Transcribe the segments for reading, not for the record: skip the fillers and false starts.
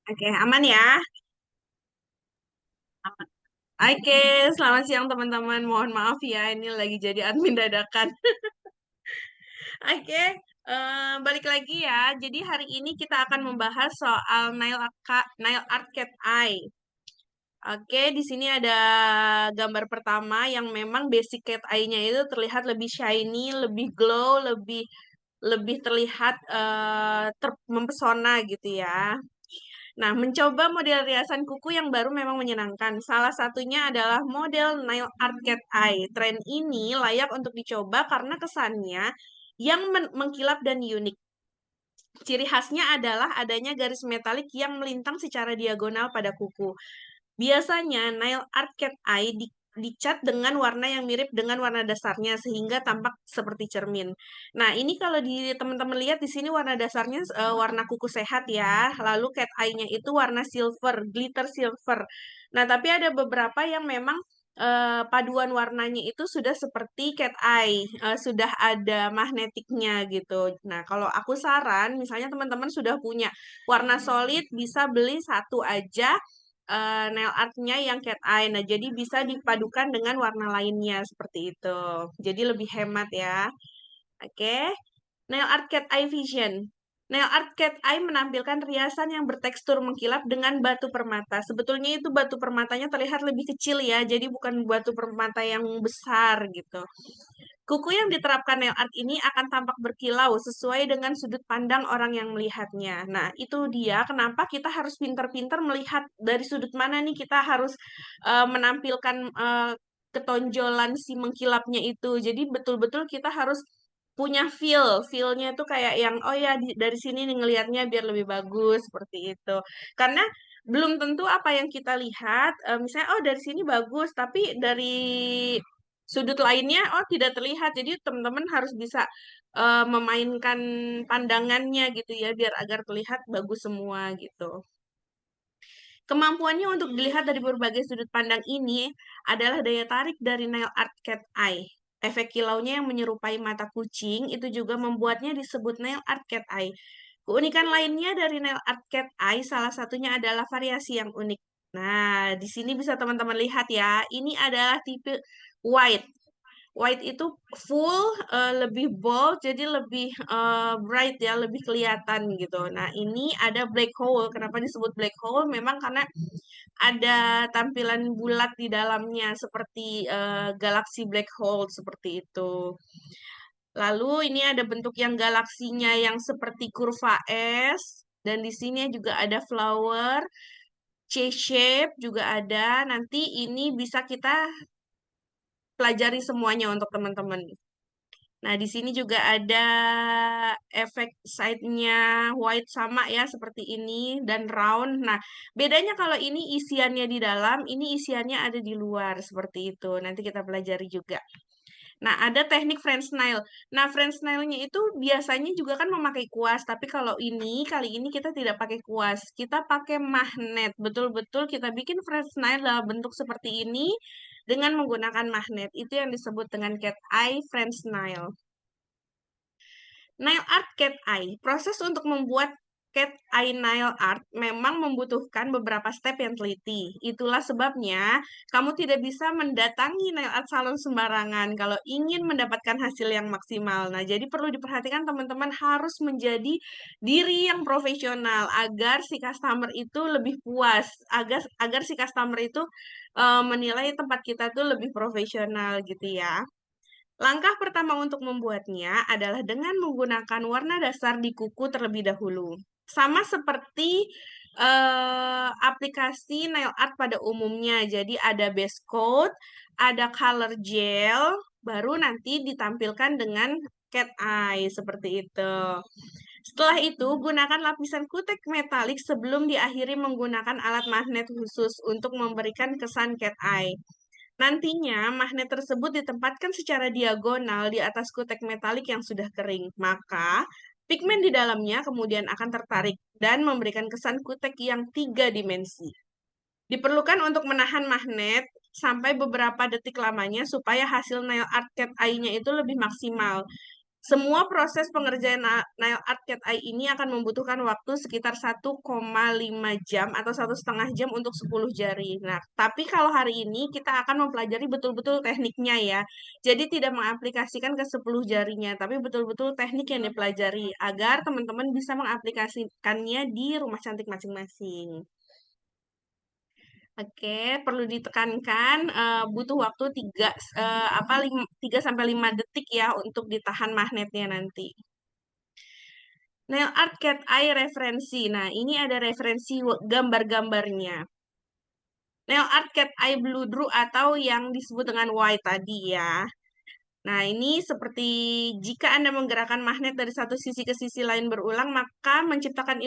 Oke, aman ya? Aman. Oke, selamat siang teman-teman. Mohon maaf ya, ini lagi jadi admin dadakan. Oke, balik lagi ya. Jadi hari ini kita akan membahas soal nail art cat eye. Oke, di sini ada gambar pertama yang memang basic cat eye-nya itu terlihat lebih shiny, lebih glow, lebih lebih terlihat mempesona gitu ya. Nah, mencoba model riasan kuku yang baru memang menyenangkan. Salah satunya adalah model nail art cat eye. Tren ini layak untuk dicoba karena kesannya yang mengkilap dan unik. Ciri khasnya adalah adanya garis metalik yang melintang secara diagonal pada kuku. Biasanya nail art cat eye dicat dengan warna yang mirip dengan warna dasarnya sehingga tampak seperti cermin. Nah, ini kalau di teman-teman lihat di sini warna dasarnya warna kuku sehat ya. Lalu cat eye-nya itu warna silver, glitter silver. Nah, tapi ada beberapa yang memang paduan warnanya itu sudah seperti cat eye, sudah ada magnetiknya gitu. Nah, kalau aku saran, misalnya teman-teman sudah punya warna solid, bisa beli satu aja nail art-nya yang cat eye. Nah, jadi bisa dipadukan dengan warna lainnya seperti itu. Jadi lebih hemat ya. Oke. Nail art cat eye vision. Nail art cat eye menampilkan riasan yang bertekstur mengkilap dengan batu permata. Sebetulnya itu batu permatanya terlihat lebih kecil ya, jadi bukan batu permata yang besar gitu. Kuku yang diterapkan nail art ini akan tampak berkilau sesuai dengan sudut pandang orang yang melihatnya. Nah, itu dia kenapa kita harus pintar-pintar melihat dari sudut mana nih kita harus menampilkan ketonjolan si mengkilapnya itu. Jadi betul-betul kita harus punya feel-nya itu kayak yang oh ya dari sini nih ngelihatnya biar lebih bagus seperti itu. Karena belum tentu apa yang kita lihat, misalnya oh dari sini bagus, tapi dari sudut lainnya oh tidak terlihat. Jadi teman-teman harus bisa memainkan pandangannya gitu ya biar agar terlihat bagus semua gitu. Kemampuannya untuk dilihat dari berbagai sudut pandang ini adalah daya tarik dari nail art cat eye. Efek kilaunya yang menyerupai mata kucing itu juga membuatnya disebut nail art cat eye. Keunikan lainnya dari nail art cat eye salah satunya adalah variasi yang unik. Nah, di sini bisa teman-teman lihat ya. Ini adalah tipe white. White itu full, lebih bold, jadi lebih bright ya, lebih kelihatan gitu. Nah, ini ada black hole. Kenapa disebut black hole? Memang karena ada tampilan bulat di dalamnya seperti galaksi black hole seperti itu. Lalu ini ada bentuk yang galaksinya yang seperti kurva S dan di sini juga ada flower, C-shape juga ada. Nanti ini bisa kita pelajari semuanya untuk teman-teman. Nah, di sini juga ada efek side-nya white sama ya, seperti ini, dan round. Nah, bedanya kalau ini isiannya di dalam, ini isiannya ada di luar, seperti itu. Nanti kita pelajari juga. Nah, ada teknik French nail. Nah, French nail-nya itu biasanya juga kan memakai kuas, tapi kalau kali ini kita tidak pakai kuas. Kita pakai magnet. Betul-betul kita bikin French nail dalam bentuk seperti ini dengan menggunakan magnet. Itu yang disebut dengan cat eye French nail. Nail art cat eye. Proses untuk membuat cat eye nail art memang membutuhkan beberapa step yang teliti. Itulah sebabnya kamu tidak bisa mendatangi nail art salon sembarangan kalau ingin mendapatkan hasil yang maksimal. Nah, jadi perlu diperhatikan teman-teman harus menjadi diri yang profesional agar si customer itu lebih puas, agar si customer itu menilai tempat kita tuh lebih profesional gitu ya. Langkah pertama untuk membuatnya adalah dengan menggunakan warna dasar di kuku terlebih dahulu. Sama seperti aplikasi nail art pada umumnya. Jadi ada base coat, ada color gel, baru nanti ditampilkan dengan cat eye seperti itu. Setelah itu, gunakan lapisan kutek metalik sebelum diakhiri menggunakan alat magnet khusus untuk memberikan kesan cat eye. Nantinya, magnet tersebut ditempatkan secara diagonal di atas kutek metalik yang sudah kering. Maka, pigmen di dalamnya kemudian akan tertarik dan memberikan kesan kutek yang tiga dimensi. Diperlukan untuk menahan magnet sampai beberapa detik lamanya supaya hasil nail art cat eye-nya itu lebih maksimal. Semua proses pengerjaan nail art cat eye ini akan membutuhkan waktu sekitar 1,5 jam atau 1,5 jam untuk 10 jari. Nah, tapi kalau hari ini kita akan mempelajari betul-betul tekniknya ya. Jadi tidak mengaplikasikan ke 10 jarinya, tapi betul-betul teknik yang dipelajari agar teman-teman bisa mengaplikasikannya di rumah cantik masing-masing. Oke, perlu ditekankan butuh waktu 3 sampai 5 detik ya untuk ditahan magnetnya nanti. Nail art cat eye referensi. Nah, ini ada referensi gambar-gambarnya. Nail art cat eye blue drew atau yang disebut dengan white tadi ya. Nah, ini seperti jika Anda menggerakkan magnet dari satu sisi ke sisi lain berulang, maka menciptakan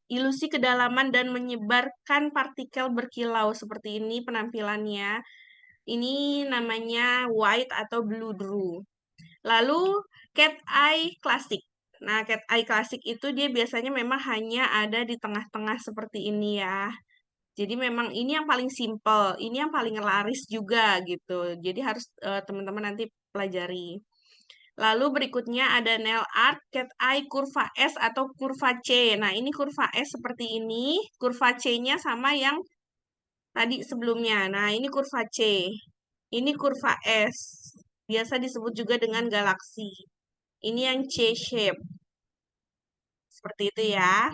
ilusi kedalaman dan menyebarkan partikel berkilau. Seperti ini penampilannya. Ini namanya white atau blue drew. Lalu cat eye klasik. Nah, cat eye klasik itu dia biasanya memang hanya ada di tengah-tengah seperti ini ya. Jadi memang ini yang paling simple, ini yang paling laris juga gitu. Jadi harus teman-teman nanti pelajari. Lalu berikutnya ada nail art cat eye kurva S atau kurva C. Nah, ini kurva S seperti ini, kurva C-nya sama yang tadi sebelumnya. Nah, ini kurva C. Ini kurva S. Biasa disebut juga dengan galaksi. Ini yang C-shape. Seperti itu ya.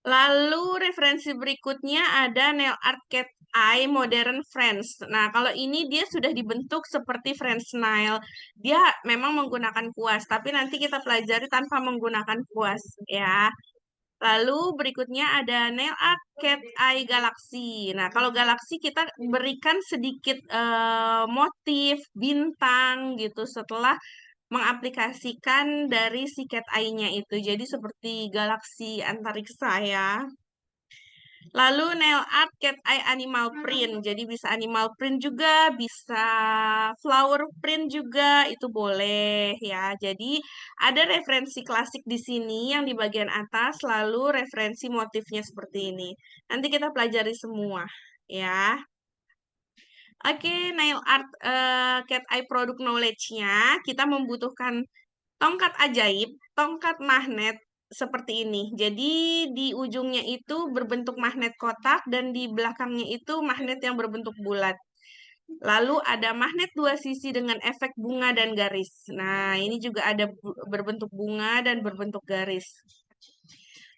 Lalu referensi berikutnya ada nail art cat eye modern French. Nah, kalau ini dia sudah dibentuk seperti French nail. Dia memang menggunakan kuas, tapi nanti kita pelajari tanpa menggunakan kuas ya. Lalu berikutnya ada nail art cat eye galaxy. Nah, kalau galaxy kita berikan sedikit motif bintang gitu setelah mengaplikasikan dari si cat eye-nya itu. Jadi seperti galaksi antariksa ya. Lalu nail art cat eye animal print. Jadi bisa animal print juga, bisa flower print juga, itu boleh ya. Jadi ada referensi klasik di sini yang di bagian atas, lalu referensi motifnya seperti ini. Nanti kita pelajari semua ya. Oke, nail art cat eye product knowledge-nya kita membutuhkan tongkat ajaib, tongkat magnet seperti ini. Jadi di ujungnya itu berbentuk magnet kotak dan di belakangnya itu magnet yang berbentuk bulat. Lalu ada magnet dua sisi dengan efek bunga dan garis. Nah, ini juga ada berbentuk bunga dan berbentuk garis.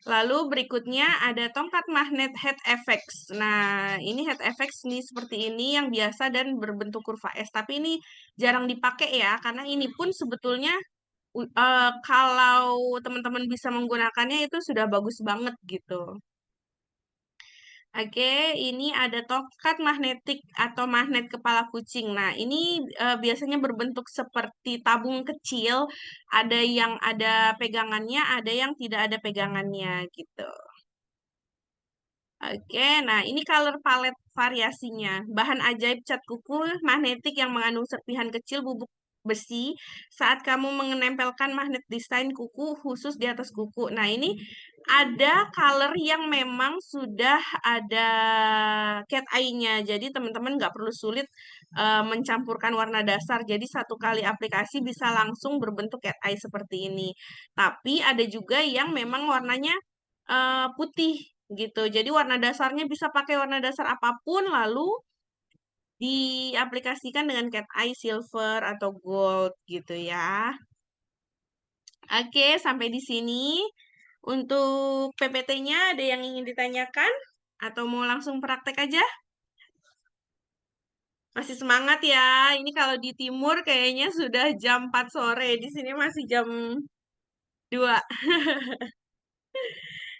Lalu berikutnya ada tongkat magnet head effects. Nah, ini head effects nih seperti ini yang biasa dan berbentuk kurva S. Tapi ini jarang dipakai ya, karena ini pun sebetulnya kalau teman-teman bisa menggunakannya itu sudah bagus banget gitu. Oke, ini ada tongkat magnetik atau magnet kepala kucing. Nah, ini biasanya berbentuk seperti tabung kecil. Ada yang ada pegangannya, ada yang tidak ada pegangannya gitu. Oke, nah ini color palette variasinya. Bahan ajaib cat kuku magnetik yang mengandung serpihan kecil bubuk besi saat kamu menempelkan magnet desain kuku khusus di atas kuku. Nah, ini ada color yang memang sudah ada cat eye-nya. Jadi teman-teman nggak perlu sulit mencampurkan warna dasar. Jadi satu kali aplikasi bisa langsung berbentuk cat eye seperti ini. Tapi ada juga yang memang warnanya putih gitu. Jadi warna dasarnya bisa pakai warna dasar apapun lalu diaplikasikan dengan cat eye silver atau gold gitu ya. Oke, sampai di sini. Untuk PPT-nya ada yang ingin ditanyakan atau mau langsung praktek aja? Masih semangat ya. Ini kalau di timur kayaknya sudah jam 4 sore. Di sini masih jam 2.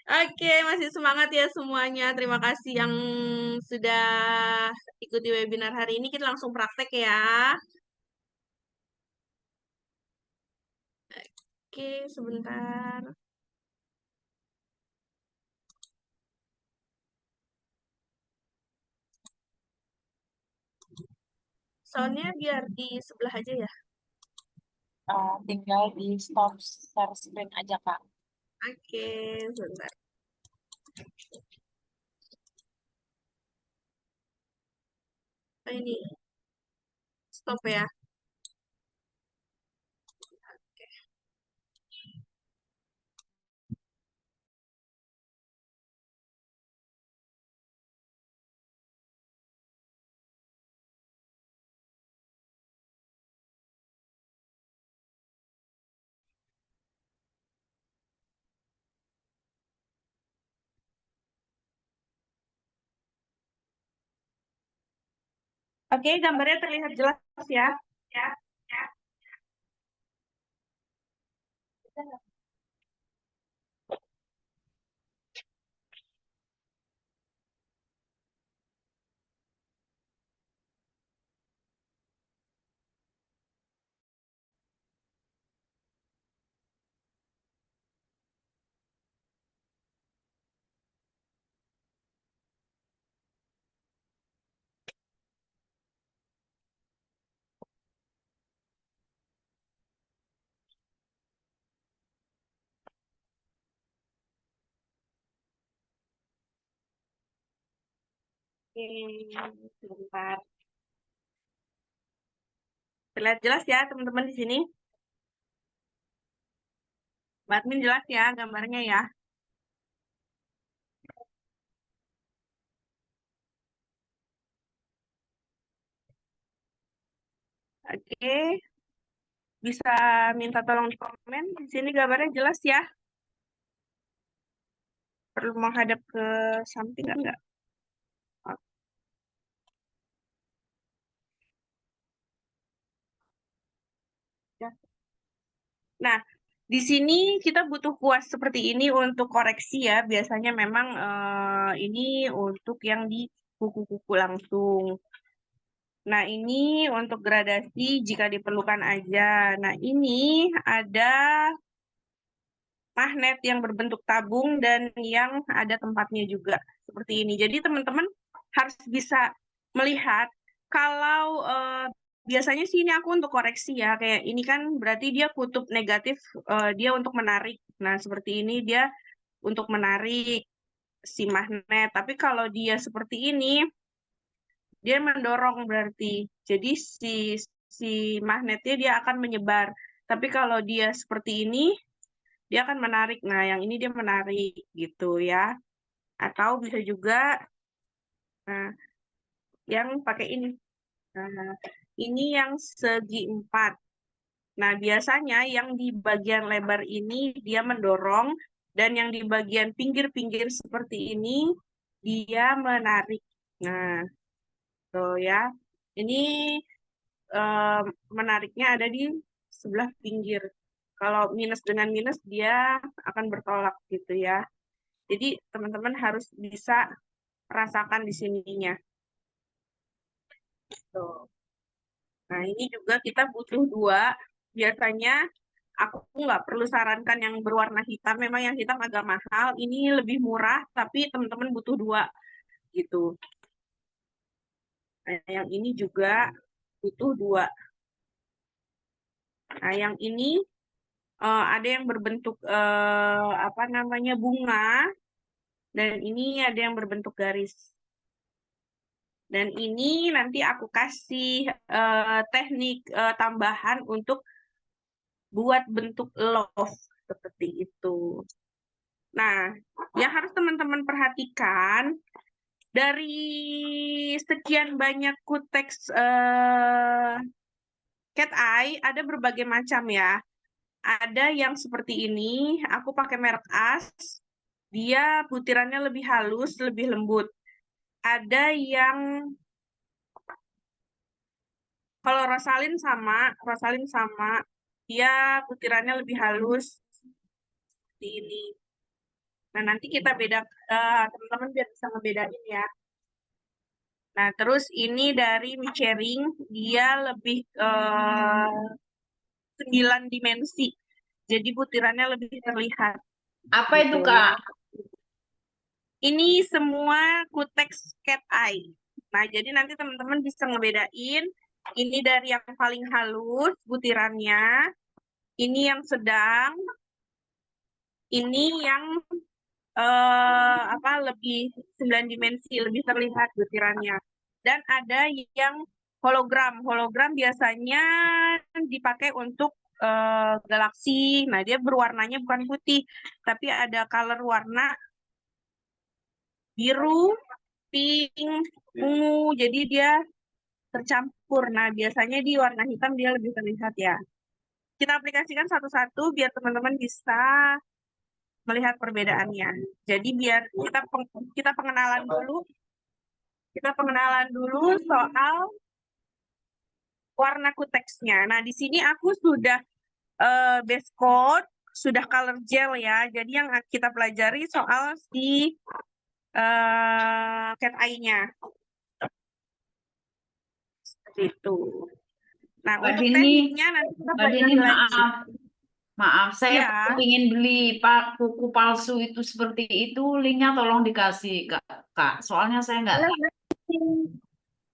Oke, masih semangat ya semuanya. Terima kasih yang sudah ikuti webinar hari ini. Kita langsung praktek ya. Oke, sebentar. Soalnya biar di sebelah aja ya. Tinggal di stop share screen aja, Kak. Oke, sebentar. Oh, ini stop ya. Oke, gambarnya terlihat jelas ya. Oke, sebentar. Terlihat jelas ya teman-teman di sini. Mbak Admin jelas ya gambarnya ya. Oke, bisa minta tolong di komen. Di sini gambarnya jelas ya. Perlu menghadap ke samping enggak? Ya. Nah, di sini kita butuh kuas seperti ini untuk koreksi ya. Biasanya memang ini untuk yang di kuku-kuku langsung. Nah, ini untuk gradasi jika diperlukan aja. Nah, ini ada magnet yang berbentuk tabung dan yang ada tempatnya juga seperti ini. Jadi teman-teman harus bisa melihat kalau biasanya sih ini aku untuk koreksi ya, kayak ini kan berarti dia kutub negatif, dia untuk menarik. Nah, seperti ini dia untuk menarik si magnet. Tapi kalau dia seperti ini, dia mendorong berarti. Jadi si magnetnya dia akan menyebar. Tapi kalau dia seperti ini, dia akan menarik. Nah, yang ini dia menarik gitu ya. Atau bisa juga nah, yang pakai ini. Nah, ini yang segi 4. Nah, biasanya yang di bagian lebar ini dia mendorong dan yang di bagian pinggir-pinggir seperti ini dia menarik. Nah, tuh ya. Ini eh, menariknya ada di sebelah pinggir. Kalau minus dengan minus dia akan bertolak gitu ya. Jadi teman-teman harus bisa rasakan di sininya. Tuh. Nah, ini juga kita butuh 2. Biasanya aku nggak perlu sarankan yang berwarna hitam. Memang yang hitam agak mahal. Ini lebih murah, tapi teman-teman butuh 2 gitu. Nah, yang ini juga butuh 2. Nah, yang ini ada yang berbentuk apa namanya bunga dan ini ada yang berbentuk garis. Dan ini nanti aku kasih teknik tambahan untuk buat bentuk love seperti itu. Nah, yang harus teman-teman perhatikan dari sekian banyak kuteks cat eye ada berbagai macam ya. Ada yang seperti ini, aku pakai merek AS. Dia butirannya lebih halus, lebih lembut. Ada yang kalau Rosalin sama, dia butirannya lebih halus seperti ini. Nah, nanti kita beda, teman-teman biar bisa ngebedain ya. Nah, terus ini dari Michering, dia lebih 9 dimensi. Jadi butirannya lebih terlihat. Apa itu, Gitu ya. Kak? Ini semua kuteks cat eye. Nah, jadi nanti teman-teman bisa ngebedain ini dari yang paling halus butirannya, ini yang sedang, ini yang apa lebih 9 dimensi, lebih terlihat butirannya. Dan ada yang hologram. Hologram biasanya dipakai untuk galaksi. Nah, dia berwarnanya bukan putih, tapi ada color warna biru, pink, ungu. Jadi dia tercampur. Nah, biasanya di warna hitam dia lebih terlihat ya. Kita aplikasikan satu-satu biar teman-teman bisa melihat perbedaannya. Jadi biar kita pengenalan dulu. Kita pengenalan dulu soal warnaku teksnya. Nah, di sini aku sudah base coat, sudah color gel ya. Jadi yang kita pelajari soal si cat eye-nya. Seperti itu. Nah, Mbak untuk Dini, tekniknya nanti kita Mbak Dini, pelajari lagi. maaf, saya Ya, ingin beli kuku palsu itu seperti itu, linknya tolong dikasih Kak. Soalnya saya nggak tahu.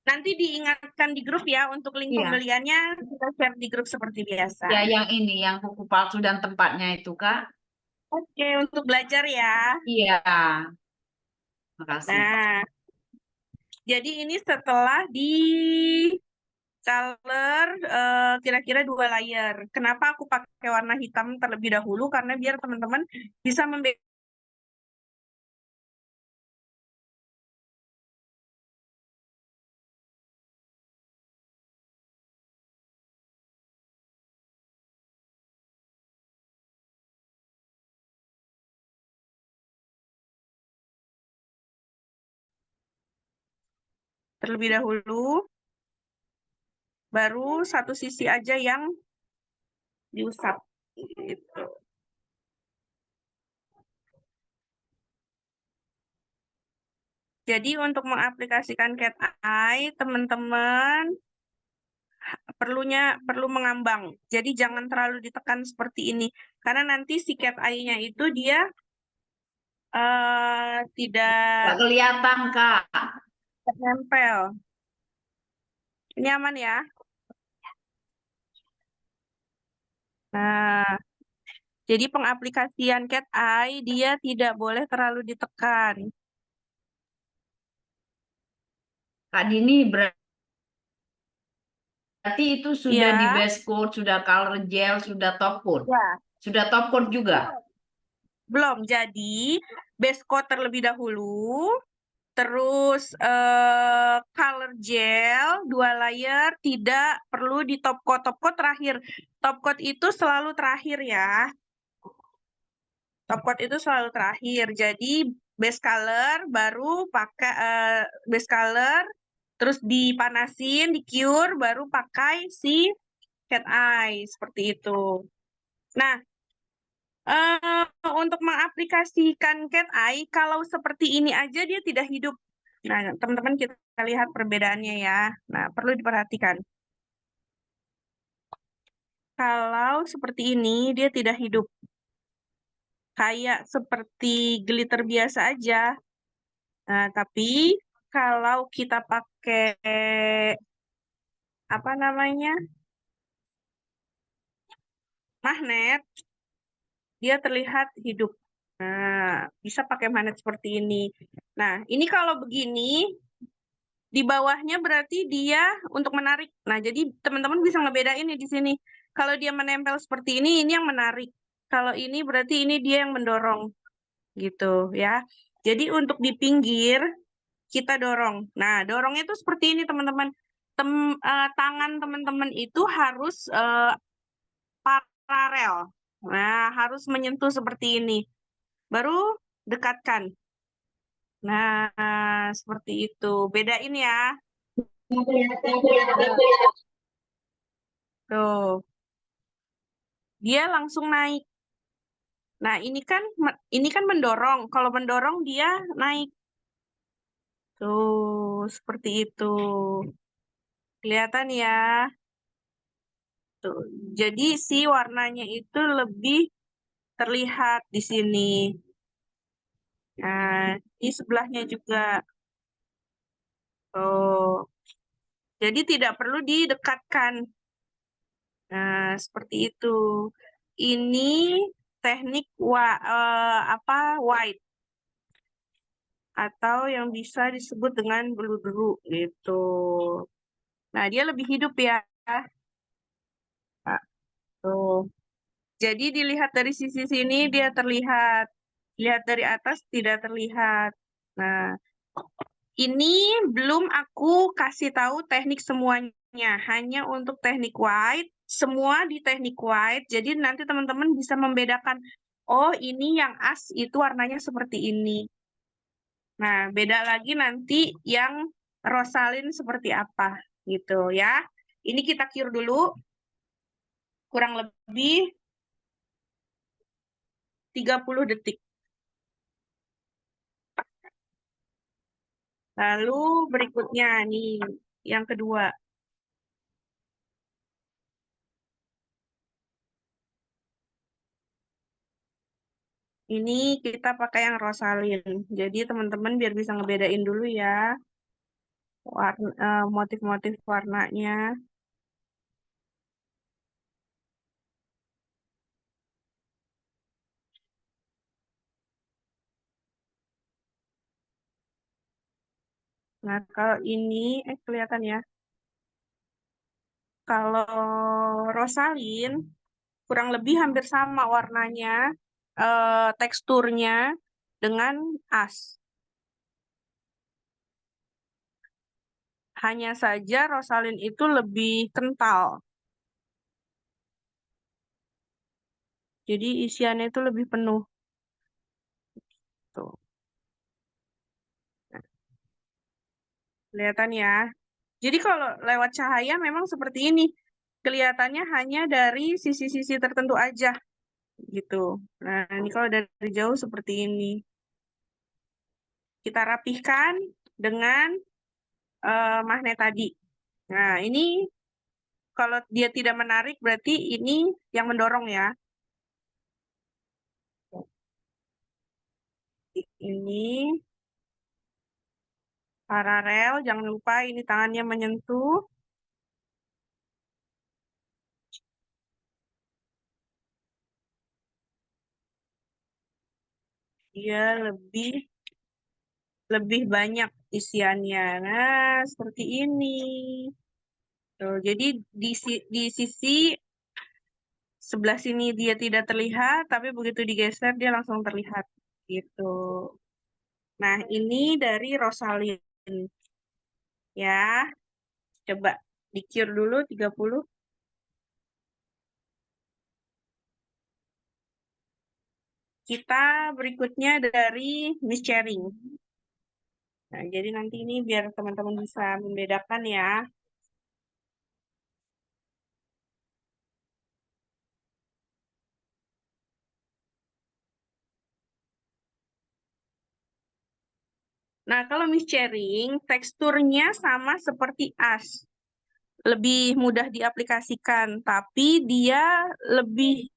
nanti diingatkan di grup ya untuk link Iya, pembeliannya kita share di grup seperti biasa. ya yang ini, yang kuku palsu dan tempatnya itu Kak. Oke, untuk belajar ya. Iya, makasih. Nah, jadi ini setelah di color kira-kira 2 layer. Kenapa aku pakai warna hitam terlebih dahulu? Karena biar teman-teman bisa membedakan terlebih dahulu, baru satu sisi aja yang diusap. Gitu. Jadi untuk mengaplikasikan cat eye, teman-teman perlu mengambang. Jadi jangan terlalu ditekan seperti ini. Karena nanti si cat eye-nya itu dia tidak Nggak kelihatan Kak. nempel. Ini aman ya? Nah, jadi pengaplikasian cat eye dia tidak boleh terlalu ditekan. Kak Dini berarti itu sudah di Ya, base coat, sudah color gel, sudah top coat. ya. Sudah top coat juga. Belum. Jadi base coat terlebih dahulu, terus color gel 2 layer, tidak perlu di top coat. Top coat terakhir. Top coat itu selalu terakhir ya. Top coat itu selalu terakhir. Jadi base color baru pakai base color, terus dipanasin, di cure, baru pakai si cat eye seperti itu. Nah, untuk mengaplikasikan cat eye, kalau seperti ini aja dia tidak hidup. Nah, teman-teman kita lihat perbedaannya ya. Nah, perlu diperhatikan. Kalau seperti ini dia tidak hidup. Kayak seperti glitter biasa aja. Nah, tapi kalau kita pakai apa namanya? Magnet, dia terlihat hidup. Nah, bisa pakai magnet seperti ini. Nah, ini kalau begini di bawahnya berarti dia untuk menarik. Nah, jadi teman-teman bisa ngebedain nih di sini. Kalau dia menempel seperti ini yang menarik. Kalau ini berarti ini dia yang mendorong. Gitu ya. Jadi untuk di pinggir kita dorong. Nah, dorongnya itu seperti ini teman-teman. Tangan teman-teman itu harus paralel. Nah, harus menyentuh seperti ini. Baru dekatkan. Nah, seperti itu. Bedain ya. Tuh. Dia langsung naik. Nah, ini kan mendorong. Kalau mendorong dia naik. Tuh, seperti itu. Kelihatan ya. Tuh. Jadi si warnanya itu lebih terlihat di sini. Nah, di sebelahnya juga. Tuh. Jadi tidak perlu didekatkan. Nah, seperti itu. Ini teknik white atau yang bisa disebut dengan belu-belu gitu. Nah, dia lebih hidup ya. Nah, tuh. Jadi dilihat dari sisi sini dia terlihat. Lihat dari atas tidak terlihat. Nah, ini belum aku kasih tahu teknik semuanya, hanya untuk teknik white, semua di teknik white. Jadi nanti teman-teman bisa membedakan, oh ini yang as itu warnanya seperti ini. Nah, beda lagi nanti yang Rosalin seperti apa gitu ya. Ini kita cure dulu, kurang lebih 30 detik. Lalu berikutnya nih, yang kedua. Ini kita pakai yang Rosalin. Jadi teman-teman biar bisa ngebedain dulu ya motif-motif warnanya. Nah, kalau ini kelihatan ya. Kalau Rosalin kurang lebih hampir sama warnanya, teksturnya dengan as. Hanya saja Rosalin itu lebih kental. Jadi isiannya itu lebih penuh. Tuh. Nah, kelihatan ya. Jadi kalau lewat cahaya memang seperti ini. Kelihatannya hanya dari sisi-sisi tertentu aja gitu. Nah, ini kalau dari jauh seperti ini. Kita rapihkan dengan magnet tadi. Nah, ini kalau dia tidak menarik berarti ini yang mendorong ya. Ini paralel, jangan lupa ini tangannya menyentuh. Dia lebih banyak isiannya. Nah, seperti ini. Tuh, jadi di sisi sebelah sini dia tidak terlihat, tapi begitu digeser dia langsung terlihat. Gitu. Nah, ini dari Rosalin. Ya, coba di-cure dulu 30. Kita berikutnya dari Miss Sharing. Nah, jadi nanti ini biar teman-teman bisa membedakan ya. Nah, kalau Miss Sharing, teksturnya sama seperti as. Lebih mudah diaplikasikan, tapi dia lebih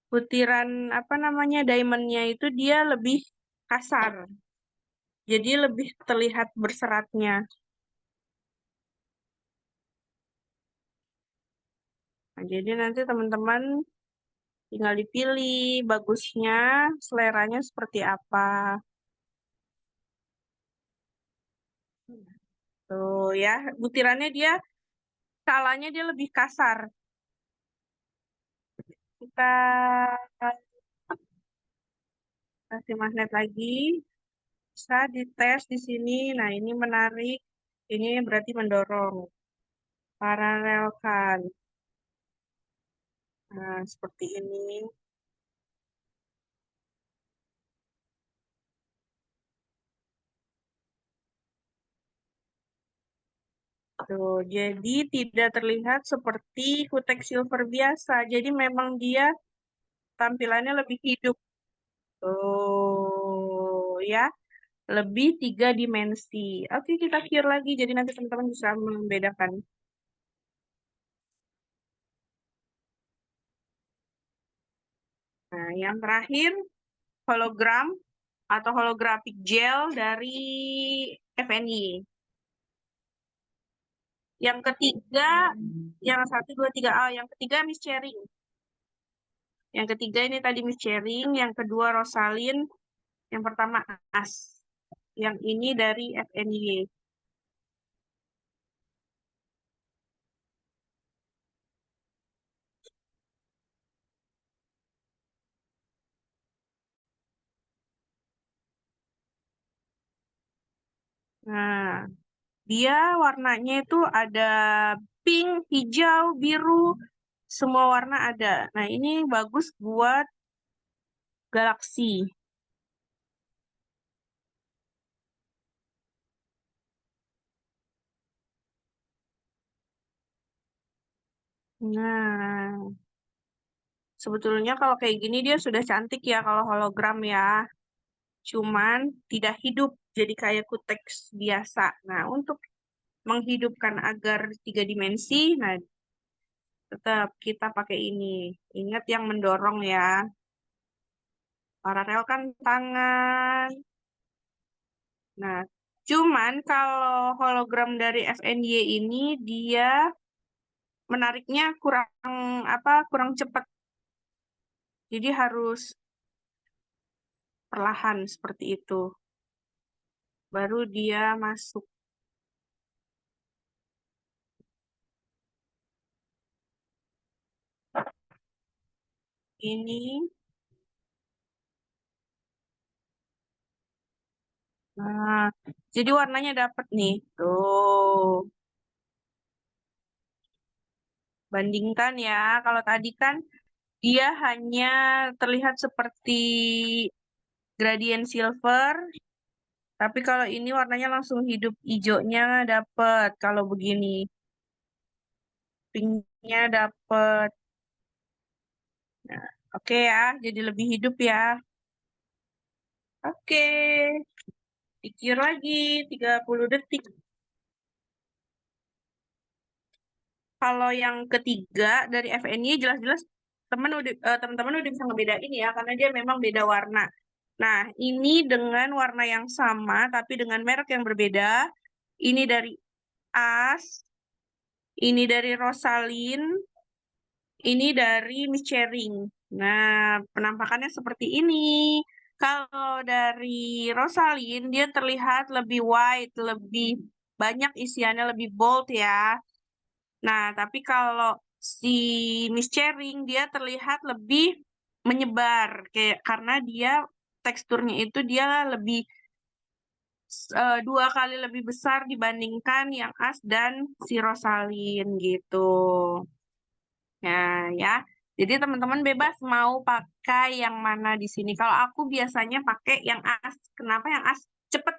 butiran apa namanya diamondnya itu dia lebih kasar. Jadi lebih terlihat berseratnya. Nah, jadi nanti teman-teman tinggal dipilih bagusnya, seleranya seperti apa. Tuh ya, butirannya dia, skalanya dia lebih kasar. Kita kasih magnet lagi, bisa dites di sini. Nah, ini menarik, ini berarti mendorong. Paralelkan. Nah, seperti ini. Tuh, jadi tidak terlihat seperti kutek silver biasa. Jadi memang dia tampilannya lebih hidup. Tuh, ya, lebih 3 dimensi. Oke, kita cure lagi. Jadi nanti teman-teman bisa membedakan. Nah, yang terakhir, hologram atau holographic gel dari FNY. Yang ketiga, yang 1, 2, 3. Yang ketiga Miss Sharing. Yang ketiga ini tadi Miss Sharing, yang kedua Rosalin, yang pertama As. Yang ini dari FNY. Nah, dia warnanya itu ada pink, hijau, biru, semua warna ada. Nah, ini bagus buat galaksi. Nah, sebetulnya kalau kayak gini dia sudah cantik ya kalau hologram ya. Cuman tidak hidup, jadi kayak kuteks biasa. Nah, untuk menghidupkan agar 3 dimensi, nah tetap kita pakai ini. Ingat yang mendorong ya. Paralel kan tangan. Nah, cuman kalau hologram dari FNY ini dia menariknya kurang cepat. Jadi harus perlahan seperti itu. Baru dia masuk. Ini. Nah, jadi warnanya dapet nih. Tuh. Bandingkan ya. Kalau tadi kan dia hanya terlihat seperti gradient silver. Tapi kalau ini warnanya langsung hidup, hijaunya dapet. Kalau begini, pinknya dapet. Nah, oke ya, jadi lebih hidup ya. Oke, pikir lagi 30 detik. Kalau yang ketiga dari FNY jelas-jelas teman-teman udah bisa ngebedain ya, karena dia memang beda warna. Nah, ini dengan warna yang sama, tapi dengan merek yang berbeda. Ini dari AS, ini dari Rosalind, ini dari Miss Chering. Nah, penampakannya seperti ini. Kalau dari Rosalind, dia terlihat lebih white, lebih banyak isiannya, lebih bold ya. Nah, tapi kalau si Miss Chering, dia terlihat lebih menyebar. Kayak, karena dia teksturnya itu dia lebih 2 kali lebih besar dibandingkan yang AS dan si Rosalind gitu. Nah, ya. Jadi teman-teman bebas mau pakai yang mana di sini. Kalau aku biasanya pakai yang AS. Kenapa yang AS? Cepet.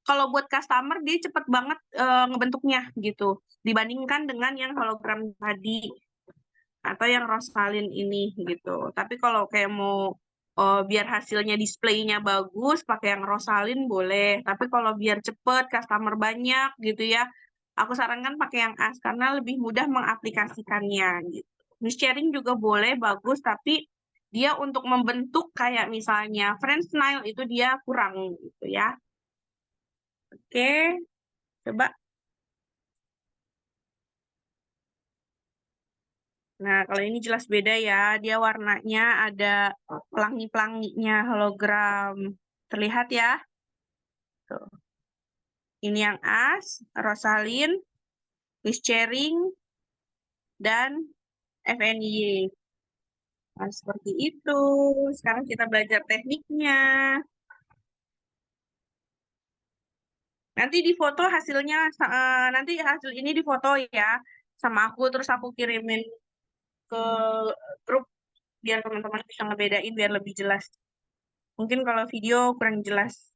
Kalau buat customer dia cepet banget ngebentuknya gitu. Dibandingkan dengan yang hologram tadi atau yang Rosalind ini gitu. Tapi kalau kayak mau biar hasilnya displaynya bagus, pakai yang Rosalind boleh. Tapi kalau biar cepet, customer banyak gitu ya, aku sarankan pakai yang AS karena lebih mudah mengaplikasikannya gitu. Miss Sharing juga boleh, bagus, tapi dia untuk membentuk kayak misalnya French nail itu dia kurang gitu ya. Oke, coba. Nah, kalau ini jelas beda ya. Dia warnanya ada pelangi-pelanginya hologram. Terlihat ya? Tuh. Ini yang AS, Rosalind, Miss Chering, dan FNY. Nah, seperti itu. Sekarang kita belajar tekniknya. Nanti di foto hasilnya, nanti hasil ini di foto ya sama aku, terus aku kirimin ke grup biar teman-teman bisa ngebedain biar lebih jelas. Mungkin kalau video kurang jelas.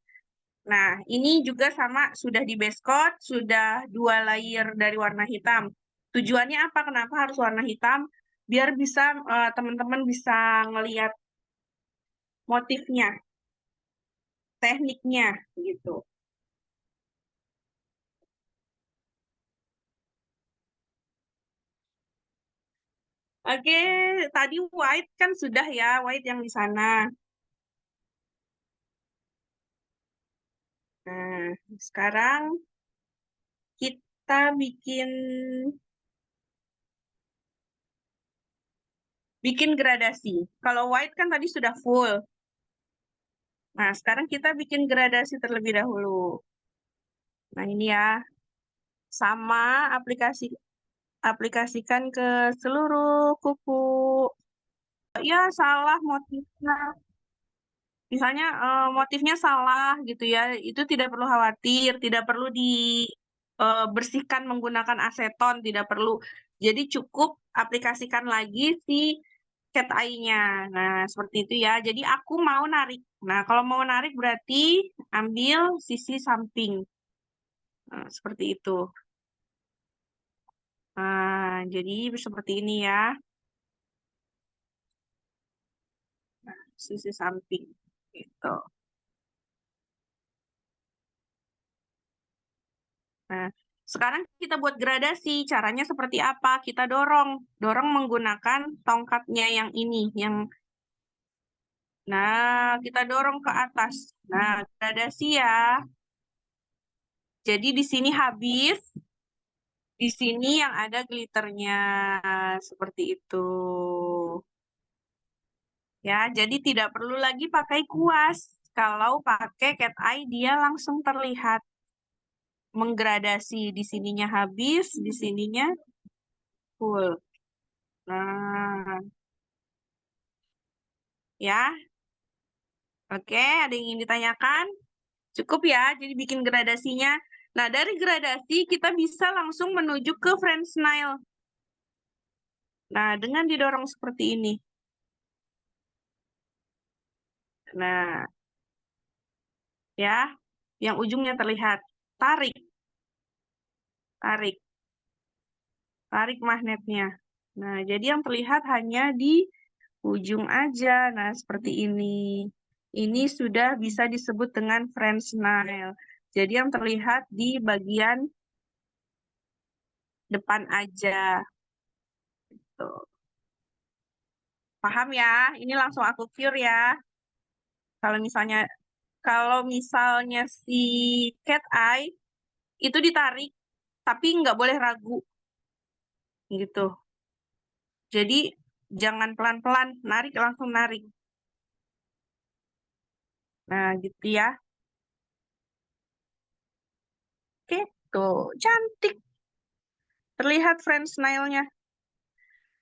Nah, ini juga sama, sudah di base coat, sudah 2 layer dari warna hitam. Tujuannya apa? Kenapa harus warna hitam? Biar bisa teman-teman bisa ngelihat motifnya, tekniknya gitu. Oke, tadi white kan sudah ya, white yang di sana. Nah, sekarang kita bikin gradasi. Kalau white kan tadi sudah full. Nah, sekarang kita bikin gradasi terlebih dahulu. Nah, ini ya. Sama aplikasikan ke seluruh kuku. Ya, salah motifnya. Misalnya motifnya salah gitu ya. Itu tidak perlu khawatir, tidak perlu dibersihkan menggunakan aseton, tidak perlu. Jadi cukup aplikasikan lagi si cat eye-nya. Nah, seperti itu ya. Jadi aku mau narik. Nah, kalau mau narik berarti ambil sisi samping. Nah, seperti itu. Nah, jadi seperti ini ya. Nah, sisi samping gitu. Nah, sekarang kita buat gradasi. Caranya seperti apa? Kita dorong. Dorong menggunakan tongkatnya yang ini. Nah, kita dorong ke atas. Nah, gradasi ya. Jadi di sini habis. Di sini yang ada glitternya. Seperti itu. Ya, jadi tidak perlu lagi pakai kuas. Kalau pakai cat eye, dia langsung terlihat menggradasi. Di sininya habis, di sininya full. Nah, ya, oke, ada yang ingin ditanyakan? Cukup ya, jadi bikin gradasinya. Nah, dari gradasi kita bisa langsung menuju ke French nail. Nah, dengan didorong seperti ini. Nah, ya, yang ujungnya terlihat. Tarik, tarik, tarik magnetnya. Nah, jadi yang terlihat hanya di ujung aja. Nah, seperti ini. Ini sudah bisa disebut dengan French nail. Jadi yang terlihat di bagian depan aja. Tuh. Paham ya? Ini langsung aku cure ya. Kalau misalnya si cat eye itu ditarik, tapi nggak boleh ragu gitu. Jadi jangan pelan-pelan, narik langsung narik. Nah, gitu ya. Oke, tuh cantik. Terlihat French nail-nya.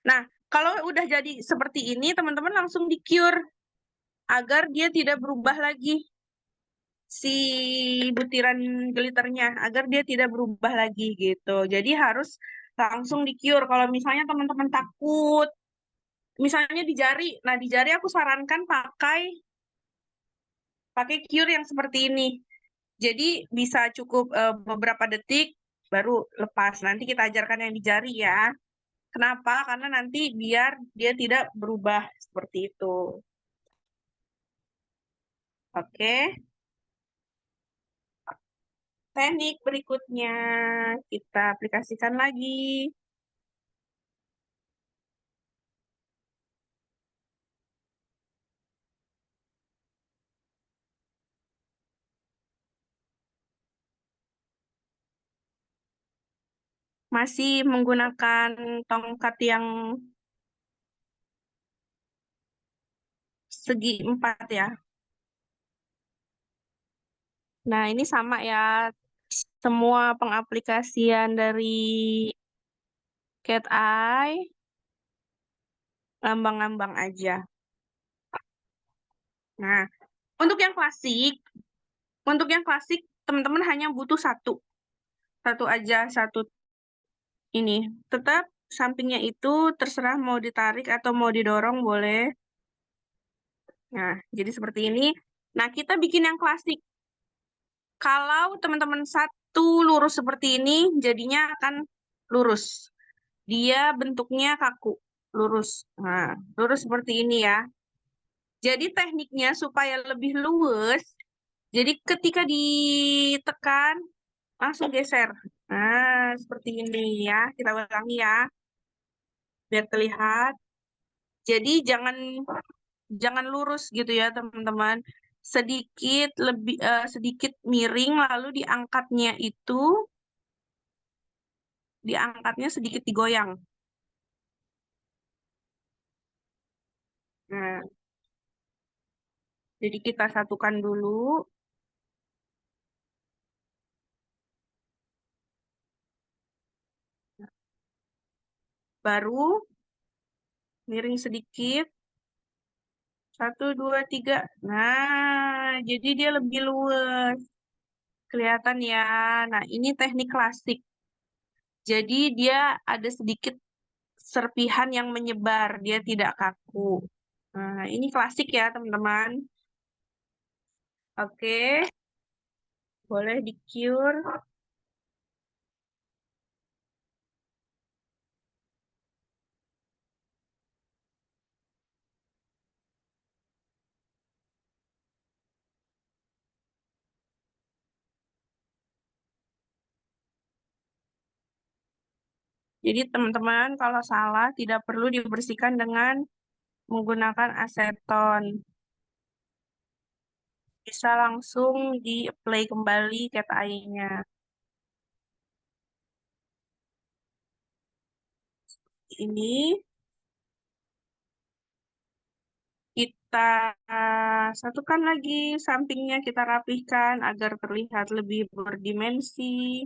Nah, kalau udah jadi seperti ini, teman-teman langsung di-cure agar dia tidak berubah lagi si butiran glitternya, agar dia tidak berubah lagi gitu. Jadi harus langsung di-cure. Kalau misalnya teman-teman takut, misalnya di jari, nah di jari aku sarankan pakai cure yang seperti ini. Jadi bisa cukup beberapa detik baru lepas. Nanti kita ajarkan yang di jari ya. Kenapa? Karena nanti biar dia tidak berubah seperti itu. Oke. Teknik berikutnya kita aplikasikan lagi. Masih menggunakan tongkat yang segi 4 ya. Nah, ini sama ya. Semua pengaplikasian dari cat eye, lambang-lambang aja. Nah, untuk yang klasik, teman-teman hanya butuh satu. Satu aja, satu ini. Tetap sampingnya itu terserah mau ditarik atau mau didorong boleh. Nah, jadi seperti ini. Nah, kita bikin yang klasik. Kalau teman-teman satu lurus seperti ini, jadinya akan lurus. Dia bentuknya kaku, lurus. Nah, lurus seperti ini ya. Jadi tekniknya supaya lebih luwes, jadi ketika ditekan, langsung geser. Nah, seperti ini ya. Kita ulangi ya, biar terlihat. Jadi jangan lurus gitu ya, teman-teman. Sedikit miring, lalu diangkatnya sedikit digoyang. Nah, jadi kita satukan dulu, baru miring sedikit. 1, 2, 3. Nah, jadi dia lebih luas. Kelihatan ya. Nah, ini teknik klasik. Jadi dia ada sedikit serpihan yang menyebar, dia tidak kaku. Nah, ini klasik ya, teman-teman. Oke, boleh di-cure. Jadi teman-teman kalau salah tidak perlu dibersihkan dengan menggunakan aseton. Bisa langsung di-apply kembali cat eye-nya. Ini kita satukan lagi sampingnya, kita rapihkan agar terlihat lebih berdimensi.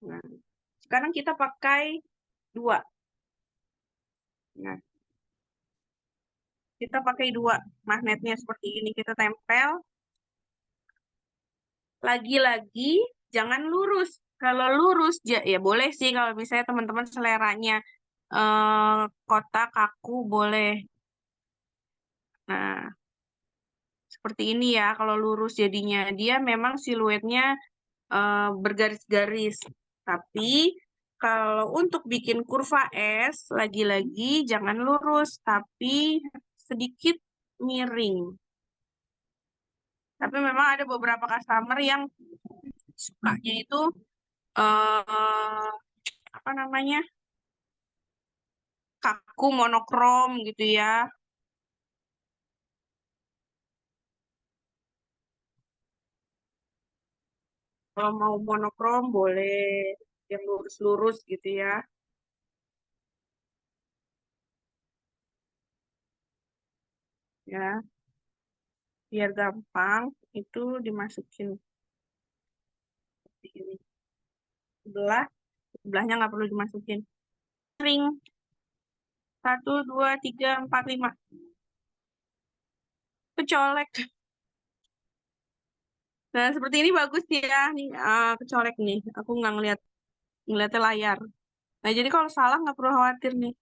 Nah, sekarang kita pakai dua. Nah, kita pakai dua magnetnya seperti ini, kita tempel. Lagi-lagi jangan lurus. Kalau lurus ya boleh sih kalau misalnya teman-teman seleranya kotak kaku boleh. Nah, seperti ini ya kalau lurus jadinya. Dia memang siluetnya bergaris-garis. Tapi kalau untuk bikin kurva S, lagi-lagi jangan lurus, tapi sedikit miring. Tapi memang ada beberapa customer yang sukanya itu eh apa namanya, kaku monokrom gitu ya. Kalau mau monokrom boleh yang lurus-lurus gitu ya. Ya, biar gampang itu dimasukin seperti ini. Sebelahnya nggak perlu dimasukin. Ring 1, 2, 3, 4, 5. Kecolek. Nah, seperti ini bagus ya. Nih, kecolek nih. Aku nggak ngeliatnya layar. Nah, jadi kalau salah nggak perlu khawatir nih.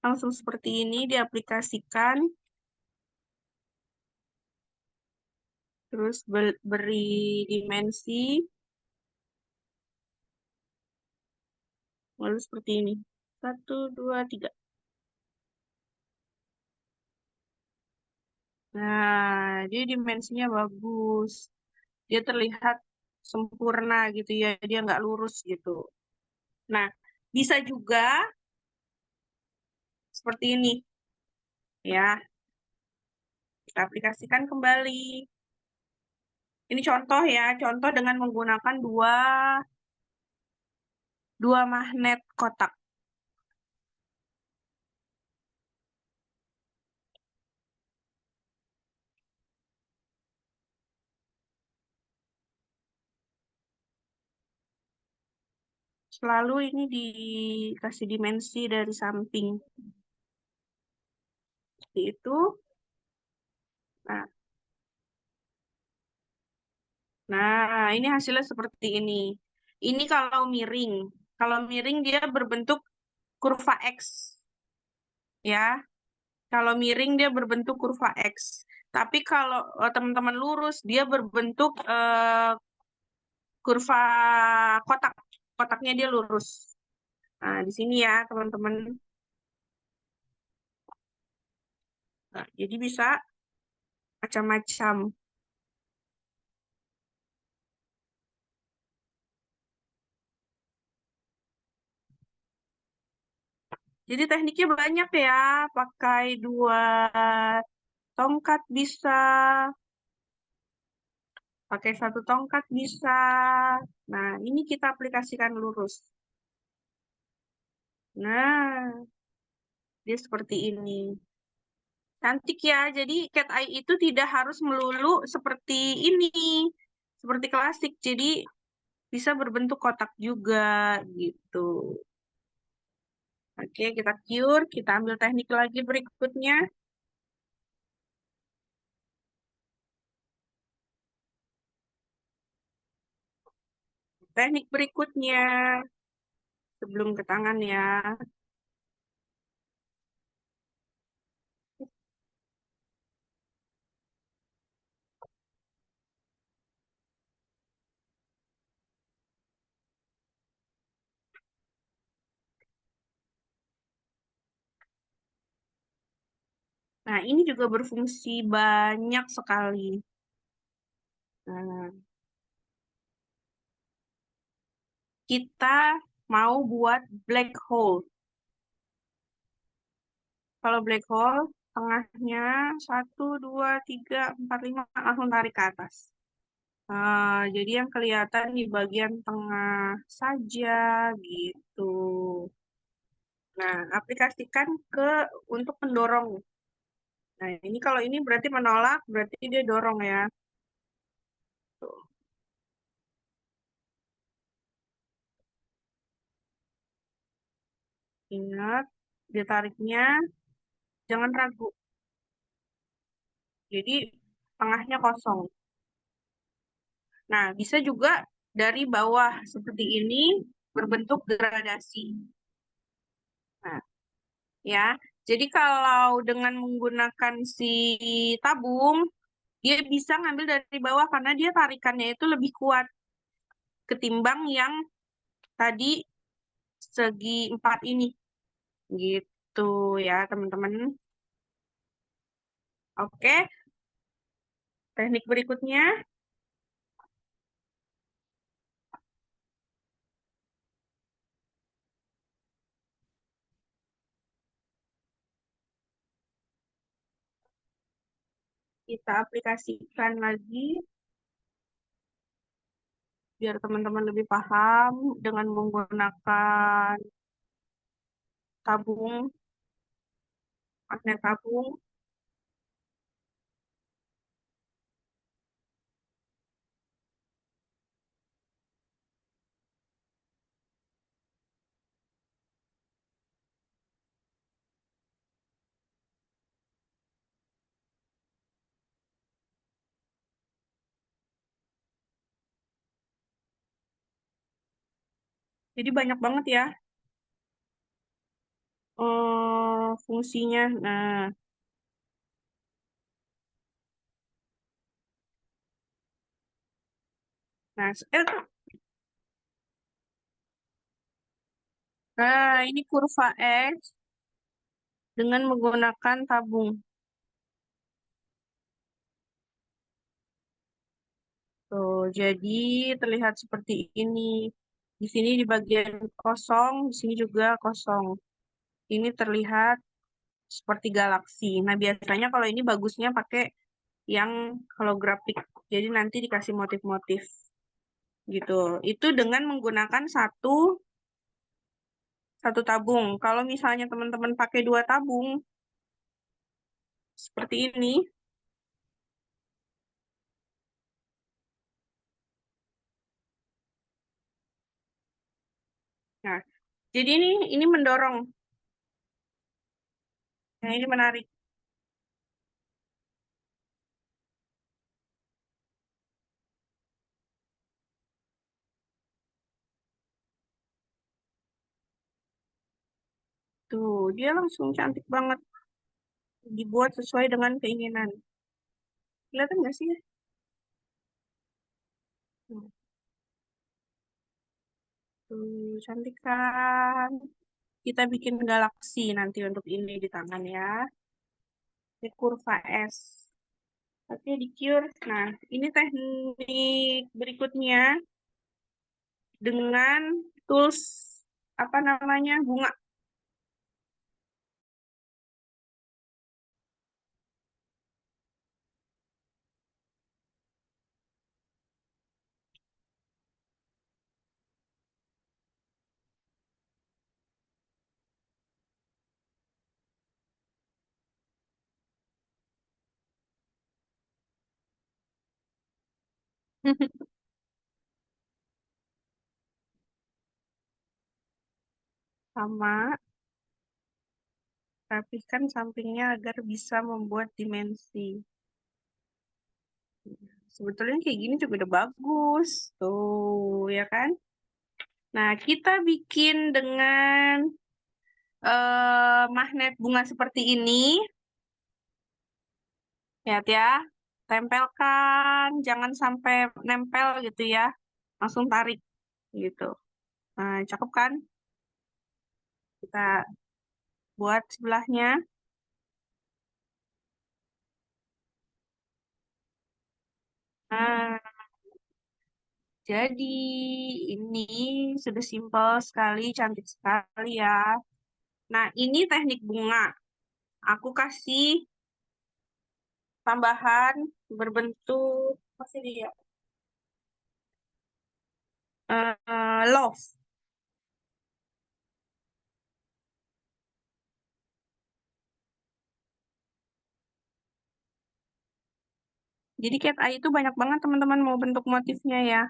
Langsung seperti ini diaplikasikan. Terus beri dimensi. Lalu seperti ini. 1, 2, 3. Nah, jadi dimensinya bagus. Dia terlihat sempurna gitu ya. Dia nggak lurus gitu. Nah, bisa juga seperti ini. Ya, kita aplikasikan kembali. Ini contoh ya, contoh dengan menggunakan dua magnet kotak. Selalu ini dikasih dimensi dari samping. Seperti itu. Nah, ini hasilnya seperti ini. Ini kalau miring. Kalau miring dia berbentuk kurva X. Ya, kalau miring dia berbentuk kurva X. Tapi kalau teman-teman lurus, dia berbentuk kurva kotak. Kotaknya dia lurus. Nah, di sini ya, teman-teman. Nah, jadi bisa macam-macam. Jadi tekniknya banyak ya. Pakai dua tongkat bisa, pakai satu tongkat bisa. Nah, ini kita aplikasikan lurus. Nah, dia seperti ini. Cantik ya. Jadi cat eye itu tidak harus melulu seperti ini. Seperti klasik. Jadi bisa berbentuk kotak juga gitu. Oke, kita cure. Kita ambil teknik lagi berikutnya. Teknik berikutnya. Sebelum ke tangan ya. Nah, ini juga berfungsi banyak sekali. Nah, kita mau buat black hole. Kalau black hole, tengahnya 1, 2, 3, 4, 5, langsung tarik ke atas. Jadi yang kelihatan di bagian tengah saja gitu. Nah, aplikasikan untuk mendorong. Nah, ini kalau ini berarti menolak, berarti dia dorong ya. Tuh. Ingat, dia tariknya jangan ragu. Jadi tengahnya kosong. Nah, bisa juga dari bawah seperti ini berbentuk gradasi. Nah, ya. Jadi kalau dengan menggunakan si tabung, dia bisa ngambil dari bawah karena dia tarikannya itu lebih kuat ketimbang yang tadi segi 4 ini. Gitu ya, teman-teman. Oke, teknik berikutnya kita aplikasikan lagi biar teman-teman lebih paham dengan menggunakan tabung, magnet tabung. Jadi banyak banget ya fungsinya. Nah, ini kurva X dengan menggunakan tabung. Tuh, jadi terlihat seperti ini. Di sini di bagian kosong, di sini juga kosong. Ini terlihat seperti galaksi. Nah, biasanya kalau ini bagusnya pakai yang holografik. Jadi nanti dikasih motif-motif gitu. Itu dengan menggunakan satu tabung. Kalau misalnya teman-teman pakai 2 tabung seperti ini, nah, jadi ini mendorong. Nah, ini menarik. Tuh, dia langsung cantik banget. Dibuat sesuai dengan keinginan. Kelihatan nggak sih? Nah, tuh, cantik kan? Kita bikin galaksi nanti untuk ini di tangan ya. Ini kurva S. Oke, di cure. Nah, ini teknik berikutnya dengan tools apa namanya bunga. Sama, rapikan sampingnya agar bisa membuat dimensi. Sebetulnya kayak gini juga udah bagus. Tuh, ya kan? Nah, kita bikin dengan magnet bunga seperti ini. Lihat ya, tempelkan, jangan sampai nempel gitu ya. Langsung tarik gitu. Nah, cakep kan? Kita buat sebelahnya. Jadi ini sudah simpel sekali, cantik sekali ya. Nah, ini teknik bunga. Aku kasih tambahan berbentuk apa sih dia? Love. Jadi cat eye itu banyak banget teman-teman mau bentuk motifnya ya.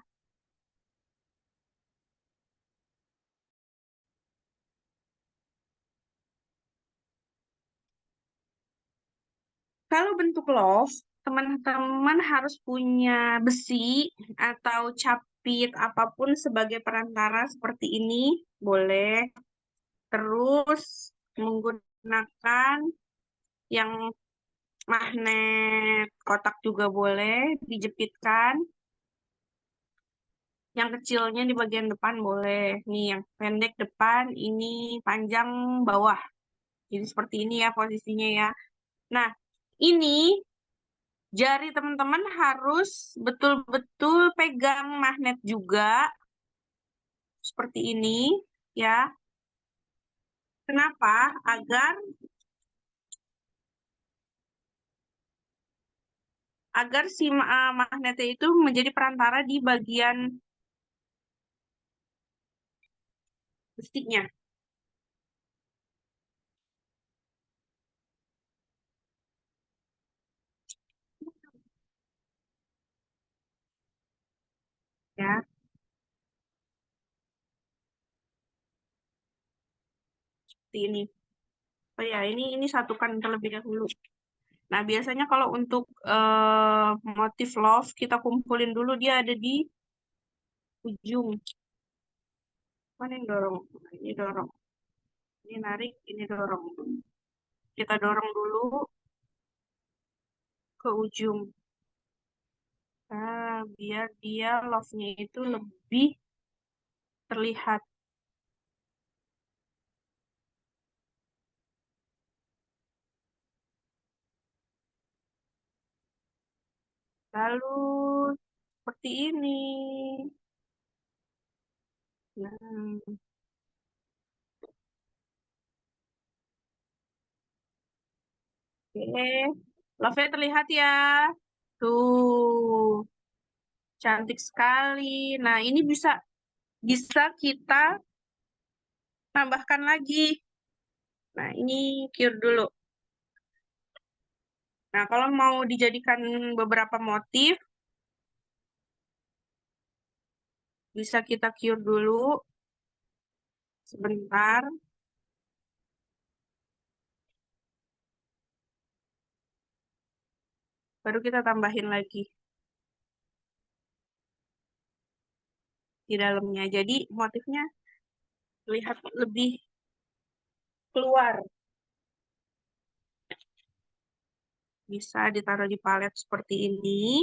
Kalau bentuk love, teman-teman harus punya besi atau capit apapun sebagai perantara seperti ini, boleh. Terus menggunakan yang magnet kotak juga boleh, dijepitkan. Yang kecilnya di bagian depan boleh. Nih, yang pendek depan, ini panjang bawah. Jadi seperti ini ya posisinya ya. Nah, ini jari teman-teman harus betul-betul pegang magnet juga. Seperti ini ya. Kenapa? Agar si magnetnya itu menjadi perantara di bagian besinya. Ya, seperti ini. Oh ya, ini satukan terlebih dahulu. Nah, biasanya kalau untuk motif love, kita kumpulin dulu dia ada di ujung. Mana yang dorong? Ini dorong. Ini narik, ini dorong. Kita dorong dulu ke ujung. Nah, biar dia love-nya itu lebih terlihat. Lalu, seperti ini. Nah, oke. Love-nya terlihat ya. Tuh, cantik sekali. Nah, ini bisa bisa kita tambahkan lagi. Nah, ini cure dulu. Nah, kalau mau dijadikan beberapa motif, bisa kita cure dulu sebentar. Baru kita tambahin lagi di dalamnya. Jadi motifnya terlihat lebih keluar. Bisa ditaruh di palet seperti ini.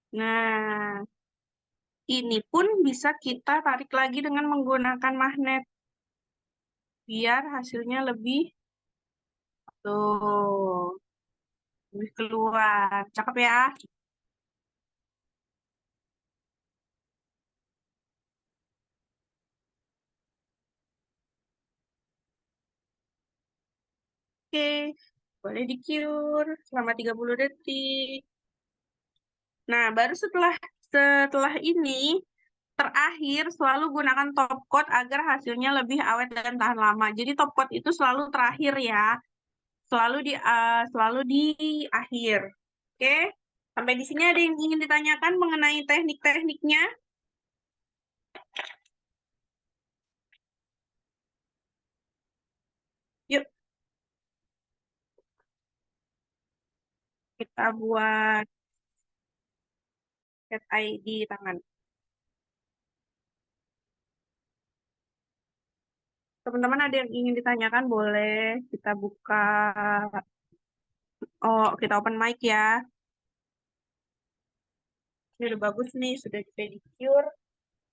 Nah, ini pun bisa kita tarik lagi dengan menggunakan magnet. Biar hasilnya lebih tuh, lebih keluar. Cakep ya? Oke, boleh di-cure selama 30 detik. Nah, baru setelah setelah ini, terakhir selalu gunakan top coat agar hasilnya lebih awet dan tahan lama. Jadi top coat itu selalu terakhir ya, selalu di akhir. Oke, sampai di sini ada yang ingin ditanyakan mengenai teknik-tekniknya? Yuk, kita buat cat eye di tangan. Teman-teman ada yang ingin ditanyakan, boleh kita buka. Oh, kita open mic ya. Ini udah bagus nih, sudah di pedicure.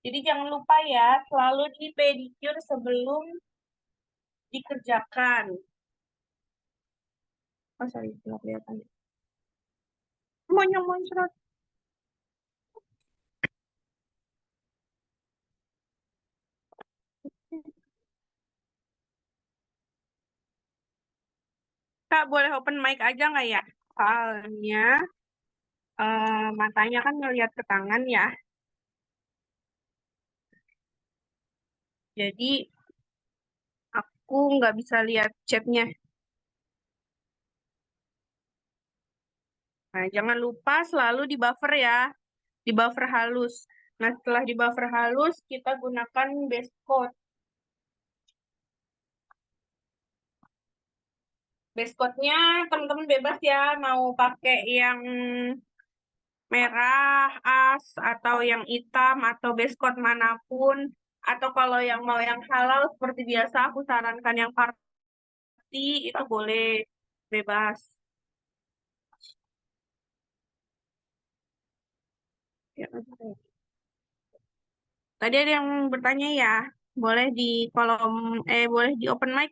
Jadi jangan lupa ya, selalu di pedicure sebelum dikerjakan. Oh, sorry, nggak kelihatan. Muncrat. Kak, boleh open mic aja nggak ya? Soalnya matanya kan ngelihat ke tangan ya. Jadi aku nggak bisa lihat chatnya. Nah, jangan lupa selalu di buffer ya. Di buffer halus. Nah, setelah di buffer halus, kita gunakan base coat. Base coatnya teman-teman bebas ya. Mau pakai yang merah, as, atau yang hitam, atau base coat manapun. Atau kalau yang mau yang halal, seperti biasa, aku sarankan yang party, itu boleh bebas. Ya, tadi ada yang bertanya ya, boleh di kolom, boleh di open mic.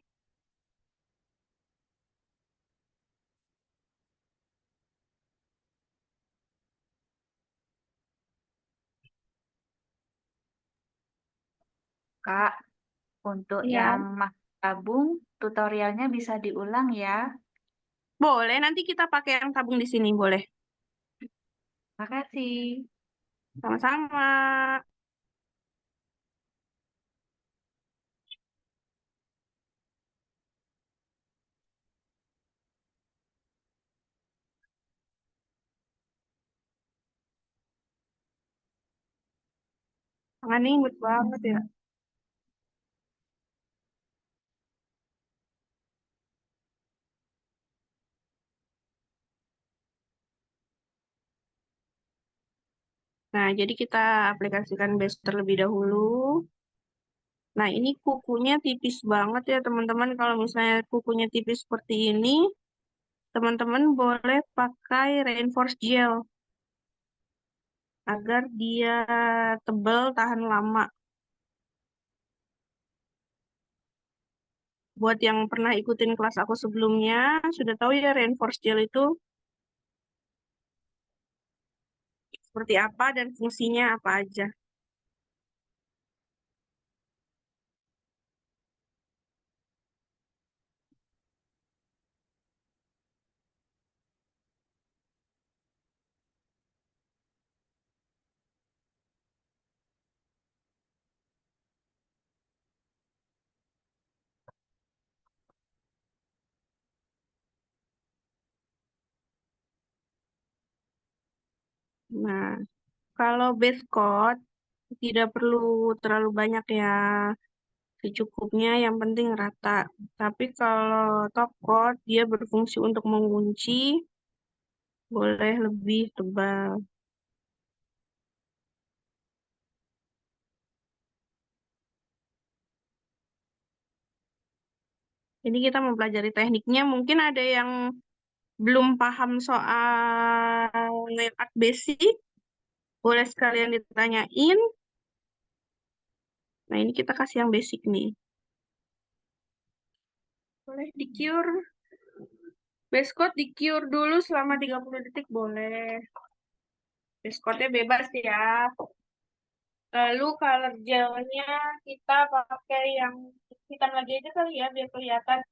Kak, untuk Ya, yang tabung tutorialnya bisa diulang ya. boleh. Nanti kita pakai yang tabung di sini, boleh. Makasih. Sama-sama. Tangannya imut banget ya. Nah, jadi kita aplikasikan base terlebih dahulu. Nah, ini kukunya tipis banget ya, teman-teman. Kalau misalnya kukunya tipis seperti ini, teman-teman boleh pakai reinforced gel agar dia tebal, tahan lama. Buat yang pernah ikutin kelas aku sebelumnya, sudah tahu ya reinforced gel itu seperti apa dan fungsinya apa aja. Nah, kalau base coat tidak perlu terlalu banyak ya, secukupnya yang penting rata. Tapi kalau top coat dia berfungsi untuk mengunci, boleh lebih tebal. Ini kita mempelajari tekniknya, mungkin ada yang belum paham soal nail art basic, boleh sekalian ditanyain. Nah, ini kita kasih yang basic nih. Boleh di-cure. Base coat di-cure dulu selama 30 detik boleh. Base coatnya bebas ya. Lalu color gelnya kita pakai yang hitam lagi aja kali ya biar kelihatan.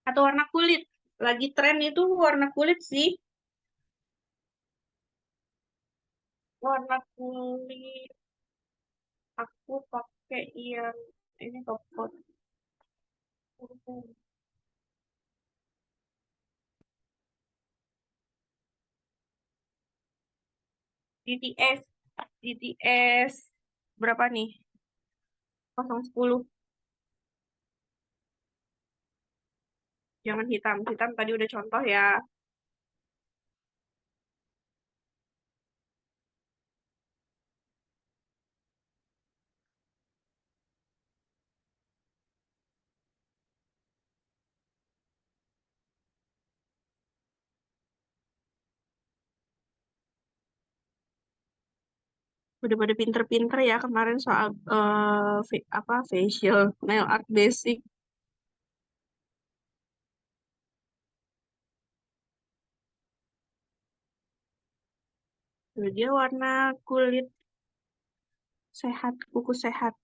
Atau warna kulit. Lagi tren itu warna kulit sih. Warna kulit aku pakai yang ini top coat. DTS, DTS berapa nih? 0,10. Jangan hitam. Hitam tadi udah contoh ya. Udah pada pinter-pinter ya kemarin soal apa facial nail art basic. Tuh, dia warna kulit sehat, kuku sehat.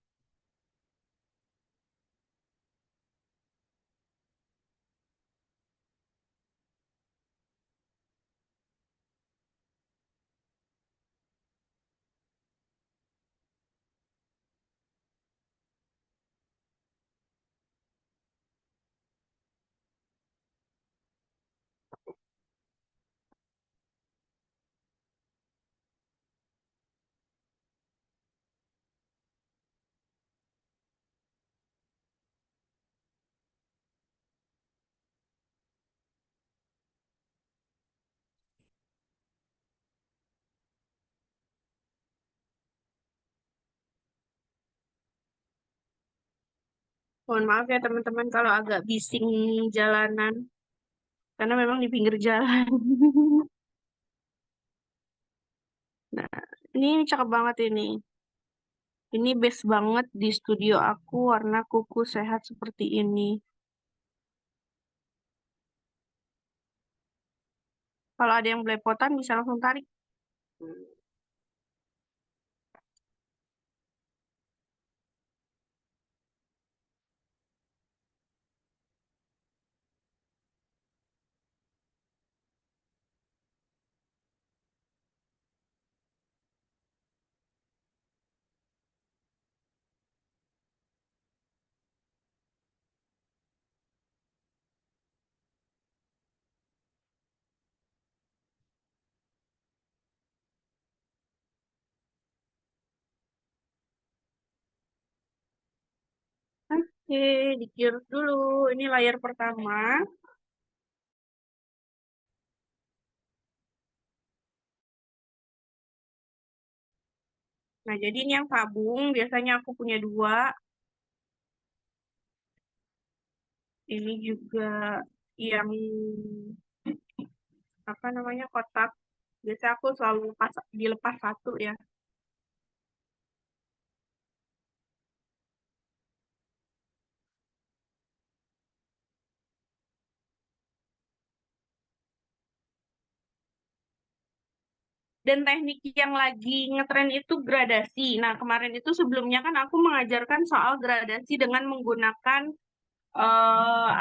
Mohon maaf ya teman-teman kalau agak bising jalanan, karena memang di pinggir jalan. Nah, ini cakep banget ini. Ini best banget di studio aku warna kuku sehat seperti ini. Kalau ada yang belepotan bisa langsung tarik. Oke, di-cure dulu. Ini layar pertama. Nah, jadi ini yang tabung. Biasanya aku punya dua. Ini juga yang apa namanya kotak. Biasanya aku selalu dilepas satu ya. Dan teknik yang lagi ngetren itu gradasi. Nah, kemarin itu sebelumnya kan aku mengajarkan soal gradasi dengan menggunakan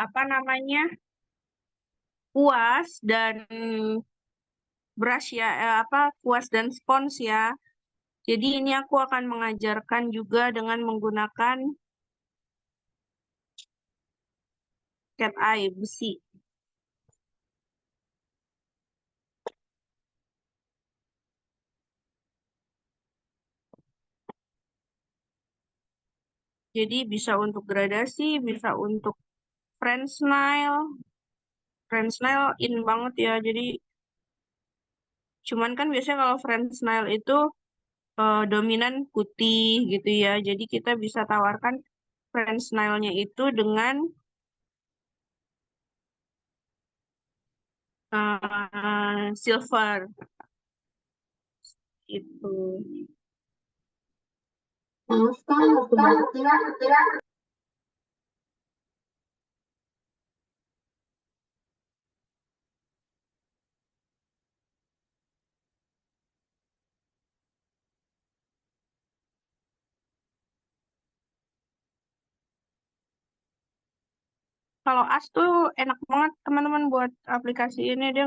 apa namanya kuas dan brush ya, apa kuas dan spons ya. Jadi ini aku akan mengajarkan juga dengan menggunakan cat eye besi. Jadi bisa untuk gradasi, bisa untuk French nail. French nail in banget ya. Jadi cuman kan biasanya kalau French nail itu dominan putih gitu ya. Jadi kita bisa tawarkan French nail-nya itu dengan silver itu. Kalau as tuh enak banget teman-teman buat aplikasi ini, dia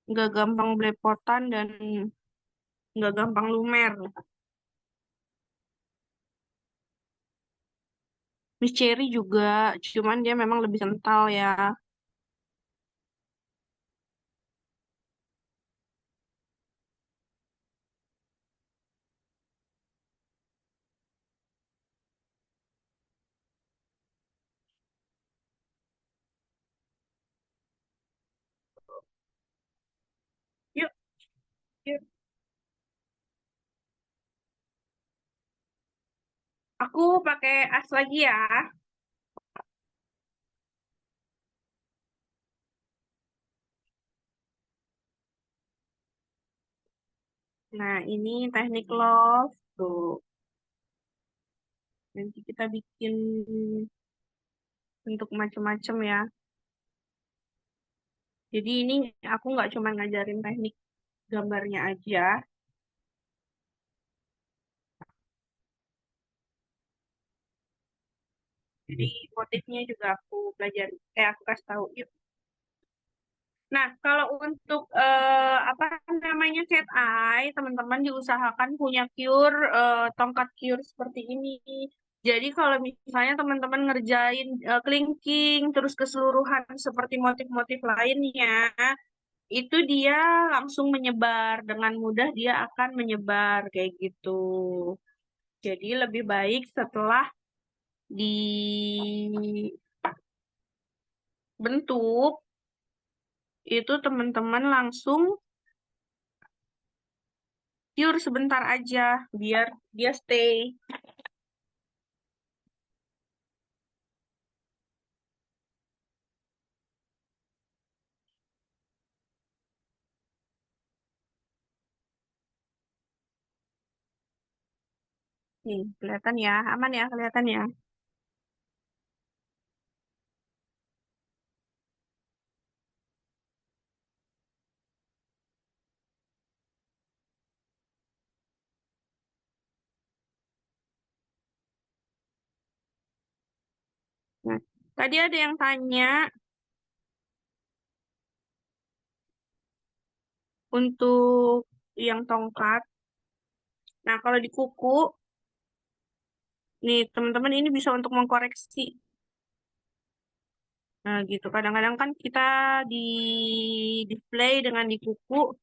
nggak gampang belepotan dan nggak gampang lumer. Miss Cherry juga, cuman dia memang lebih kental ya. pakai as lagi ya. Nah, ini teknik love. Tuh, nanti kita bikin bentuk macam-macam ya. Jadi ini aku nggak cuma ngajarin teknik gambarnya aja. Jadi motifnya juga aku pelajari. Aku kasih tahu. Yuk. Nah, kalau untuk apa namanya cat eye, teman-teman diusahakan punya cure tongkat cure seperti ini. Jadi kalau misalnya teman-teman ngerjain kelingking terus keseluruhan seperti motif-motif lainnya, itu dia langsung menyebar dengan mudah dia akan menyebar kayak gitu. Jadi lebih baik setelah dibentuk itu teman-teman langsung cure sebentar aja biar dia stay. Nih, kelihatan ya, aman ya, kelihatan ya. Nah, tadi ada yang tanya untuk yang tongkat. Nah, kalau di kuku, nih teman-teman ini bisa untuk mengkoreksi. Nah, gitu. Kadang-kadang kan kita di display dengan di kuku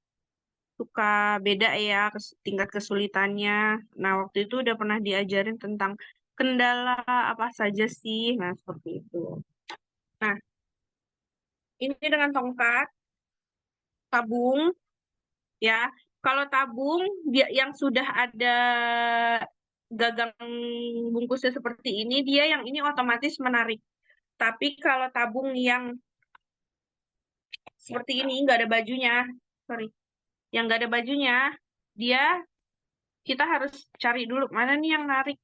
suka beda ya tingkat kesulitannya. Nah, waktu itu udah pernah diajarin tentang kendala apa saja sih. Nah, seperti itu. Nah, ini dengan tongkat, tabung, ya. Kalau tabung dia yang sudah ada gagang bungkusnya seperti ini, dia yang ini otomatis menarik. Tapi kalau tabung yang seperti ini nggak ada bajunya, sorry, yang nggak ada bajunya, dia kita harus cari dulu mana nih yang narik,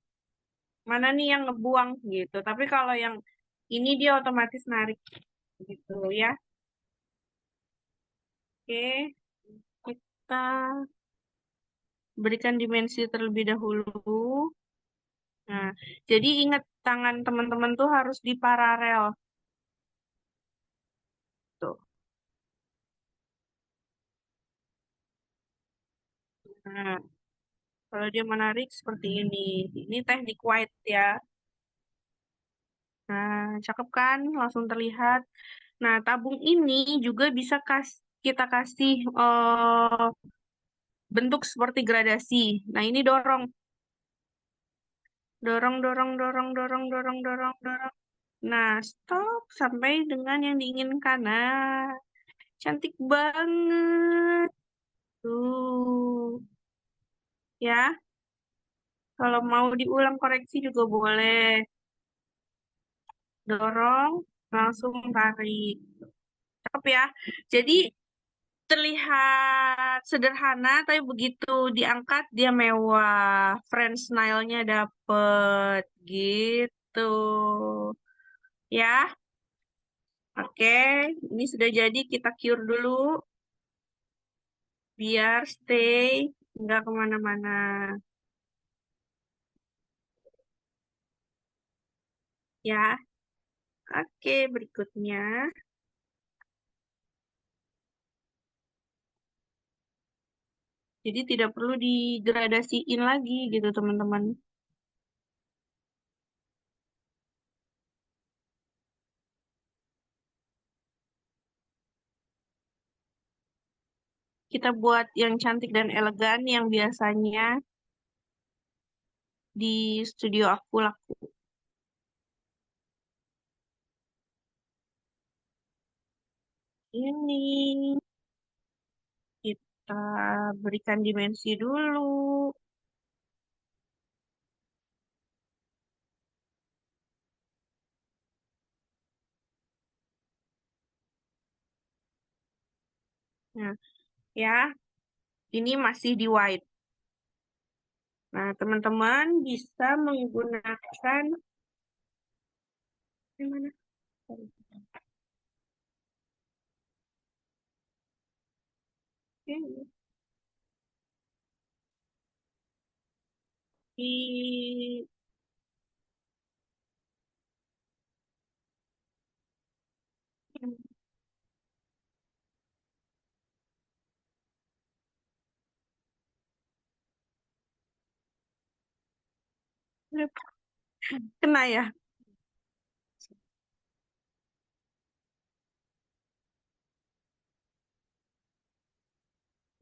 mana nih yang ngebuang gitu. Tapi kalau yang ini dia otomatis narik gitu ya. Oke, kita berikan dimensi terlebih dahulu. Nah, jadi ingat tangan teman-teman tuh harus diparalel tuh. Nah, kalau dia menarik seperti ini. Ini teknik white ya. Nah, cakep kan? Langsung terlihat. Nah, tabung ini juga bisa kita kasih bentuk seperti gradasi. Nah, ini dorong, dorong, dorong, dorong, dorong, dorong, dorong, dorong. Nah, stop sampai dengan yang diinginkan. Nah, cantik banget. Tuh, ya. Kalau mau diulang koreksi juga boleh. Dorong, langsung tarik. Cakep ya. Jadi terlihat sederhana, tapi begitu diangkat dia mewah. French style-nya dapet gitu. Ya, oke. Ini sudah jadi, kita cure dulu. Biar stay, nggak kemana-mana. Ya, oke. Berikutnya. Jadi tidak perlu digradasiin lagi gitu teman-teman. Kita buat yang cantik dan elegan yang biasanya di studio aku laku. Ini kita berikan dimensi dulu. ya. Ini masih di white. Nah, teman-teman bisa menggunakan yang mana? Sorry. Oke, di kena ya.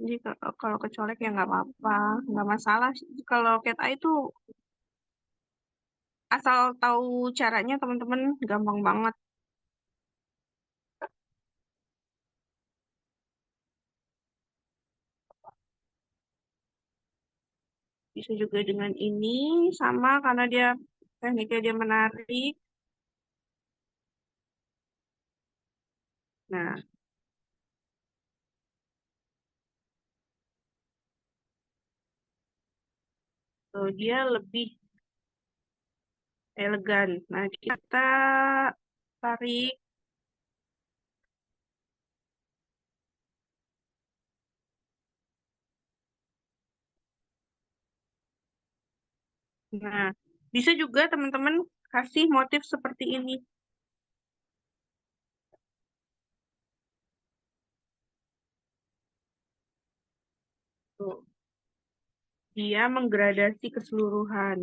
Jadi kalau kecolek ya nggak apa-apa, nggak masalah sih. Kalau cat eye itu asal tahu caranya teman-teman gampang banget. Bisa juga dengan ini sama karena dia tekniknya dia menarik. Nah, tuh dia lebih elegan. Nah, kita tarik. Nah, bisa juga teman-teman kasih motif seperti ini. Tuh, dia menggradasi keseluruhan.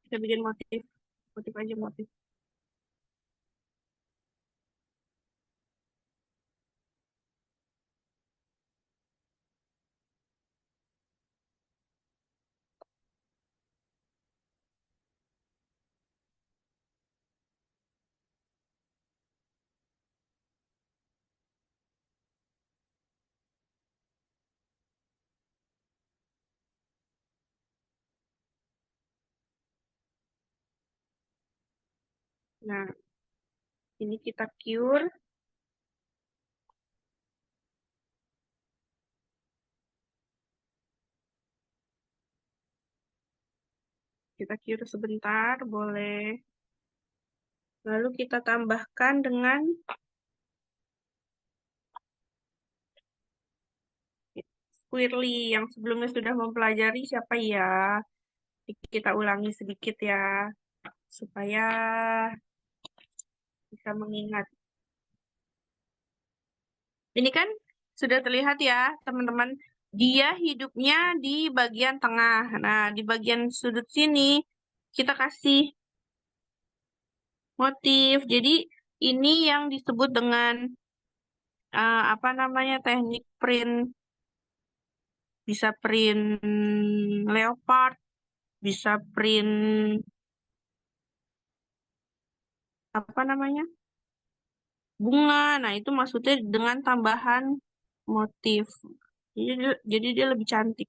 Kita bikin motif, motif aja motif. Nah, ini kita cure. Kita cure sebentar, boleh. Lalu kita tambahkan dengan Squirly yang sebelumnya sudah mempelajari siapa ya. Kita ulangi sedikit ya, supaya bisa mengingat. Ini kan sudah terlihat ya, teman-teman. Dia hidupnya di bagian tengah. Nah, di bagian sudut sini kita kasih motif. Jadi ini yang disebut dengan apa namanya teknik print. Bisa print leopard, bisa print apa namanya bunga. Nah, itu maksudnya dengan tambahan motif. Jadi dia lebih cantik.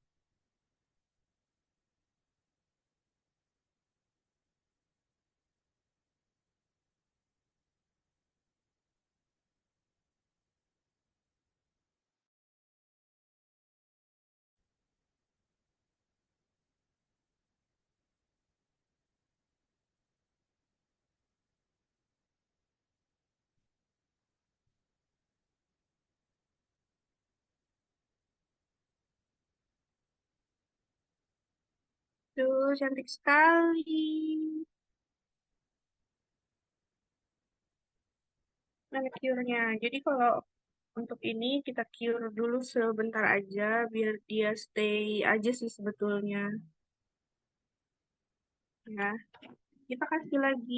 Tuh, cantik sekali. Manicure-nya. Jadi kalau untuk ini kita cure dulu sebentar aja biar dia stay aja sih sebetulnya. Ya, kita kasih lagi.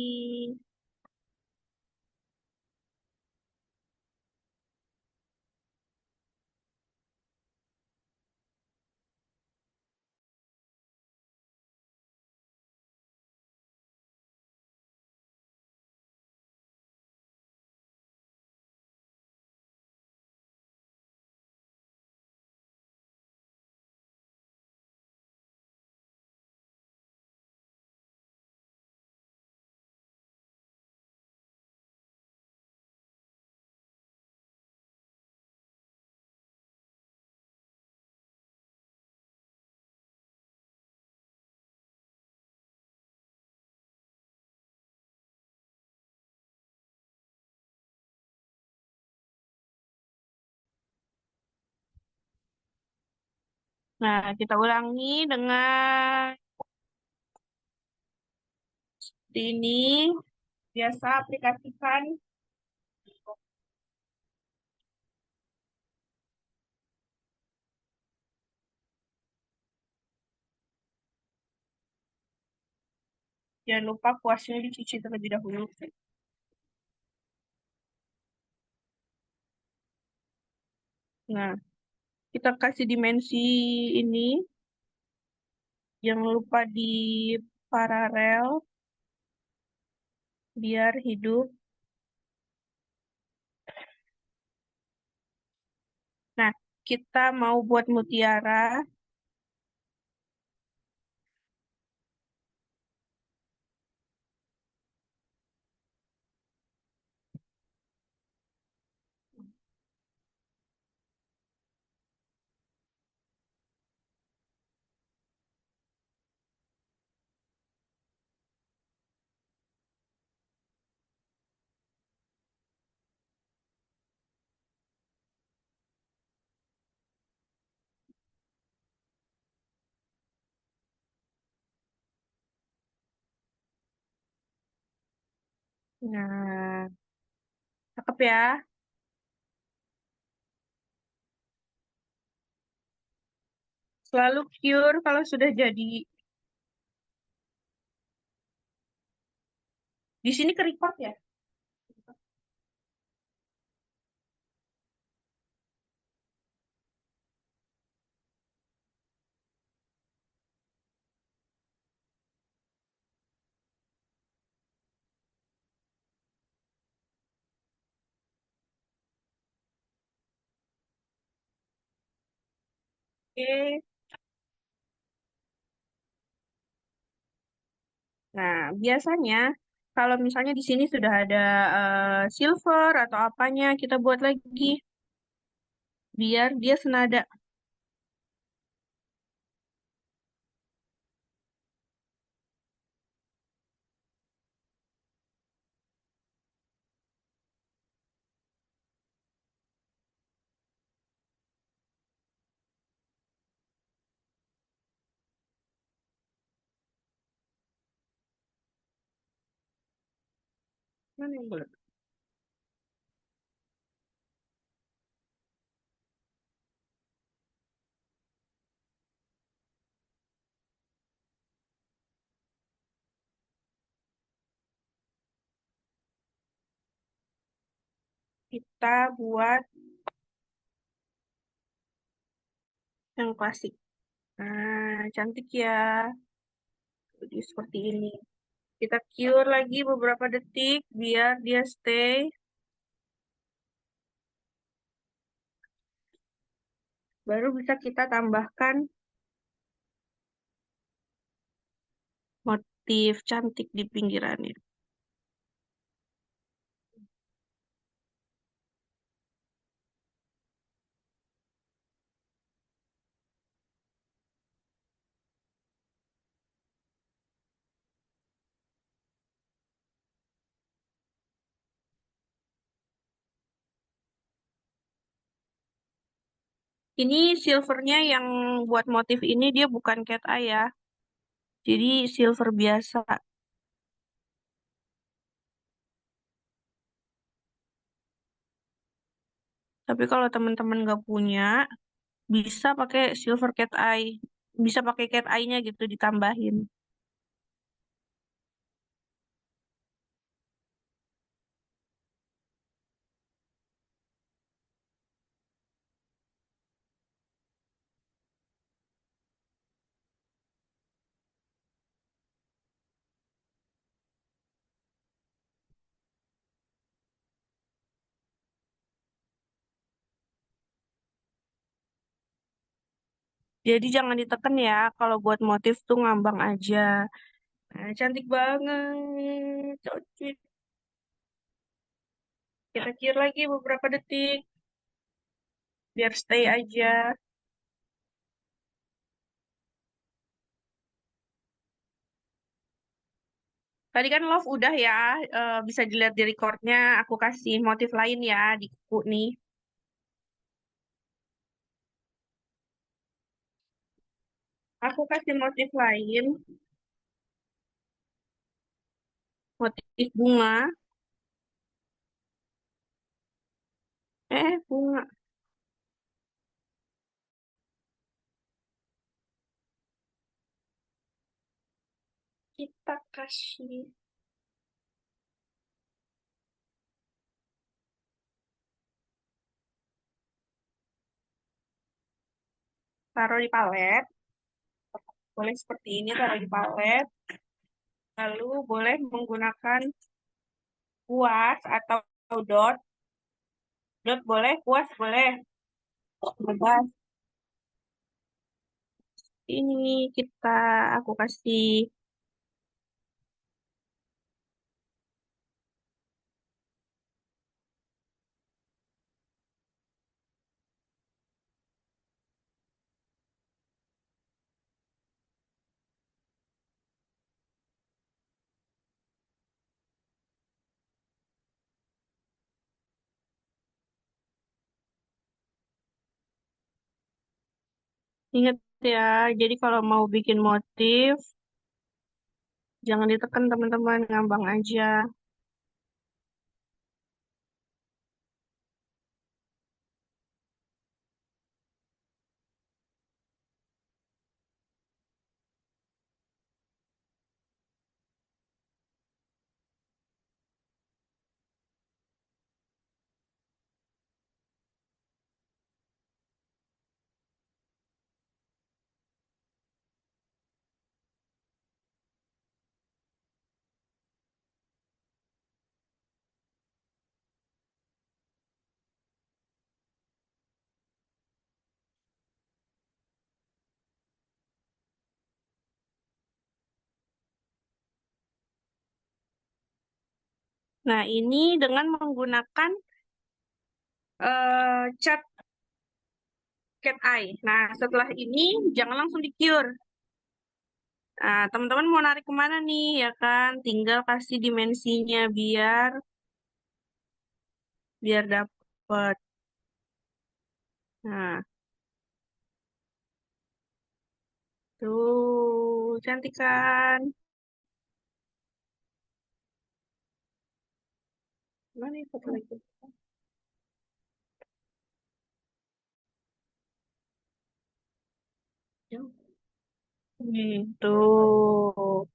Nah, kita ulangi dengan ini. Biasa aplikasikan. Jangan lupa kuasnya dicuci terlebih dahulu. Nah, kita kasih dimensi ini. Jangan lupa di paralel biar hidup. Nah, kita mau buat mutiara. Nah, cakep ya. Selalu cure kalau sudah jadi. Di sini ke record ya? Oke. Nah, biasanya kalau misalnya di sini sudah ada silver atau apanya, kita buat lagi biar dia senada. Mana yang bulat? Kita buat yang klasik. Nah, cantik ya. Jadi seperti ini. Kita cure lagi beberapa detik biar dia stay. Baru bisa kita tambahkan motif cantik di pinggirannya. Ini silvernya yang buat motif ini dia bukan cat eye ya. Jadi silver biasa. Tapi kalau teman-teman nggak punya, bisa pakai silver cat eye. Bisa pakai cat eye-nya gitu ditambahin. Jadi jangan diteken ya, kalau buat motif tuh ngambang aja. Nah, cantik banget. Cocok. Kita kira lagi beberapa detik, biar stay aja. Tadi kan love udah ya, bisa dilihat di recordnya. Aku kasih motif lain ya di kuku nih. aku kasih motif lain, motif bunga. Bunga. Kita kasih taruh di palet. Boleh seperti ini, taruh di palet. Lalu boleh menggunakan kuas atau dot. Dot boleh, kuas boleh. Bebas. Ini aku kasih. Ingat ya, jadi kalau mau bikin motif, jangan ditekan teman-teman, ngambang aja. Nah, ini dengan menggunakan cat cat eye. Nah, setelah ini jangan langsung di cure. Nah, teman-teman mau narik kemana nih, ya kan? Tinggal kasih dimensinya biar dapet. Nah, tuh, cantik kan? Mana nih foto lagi? Tuh,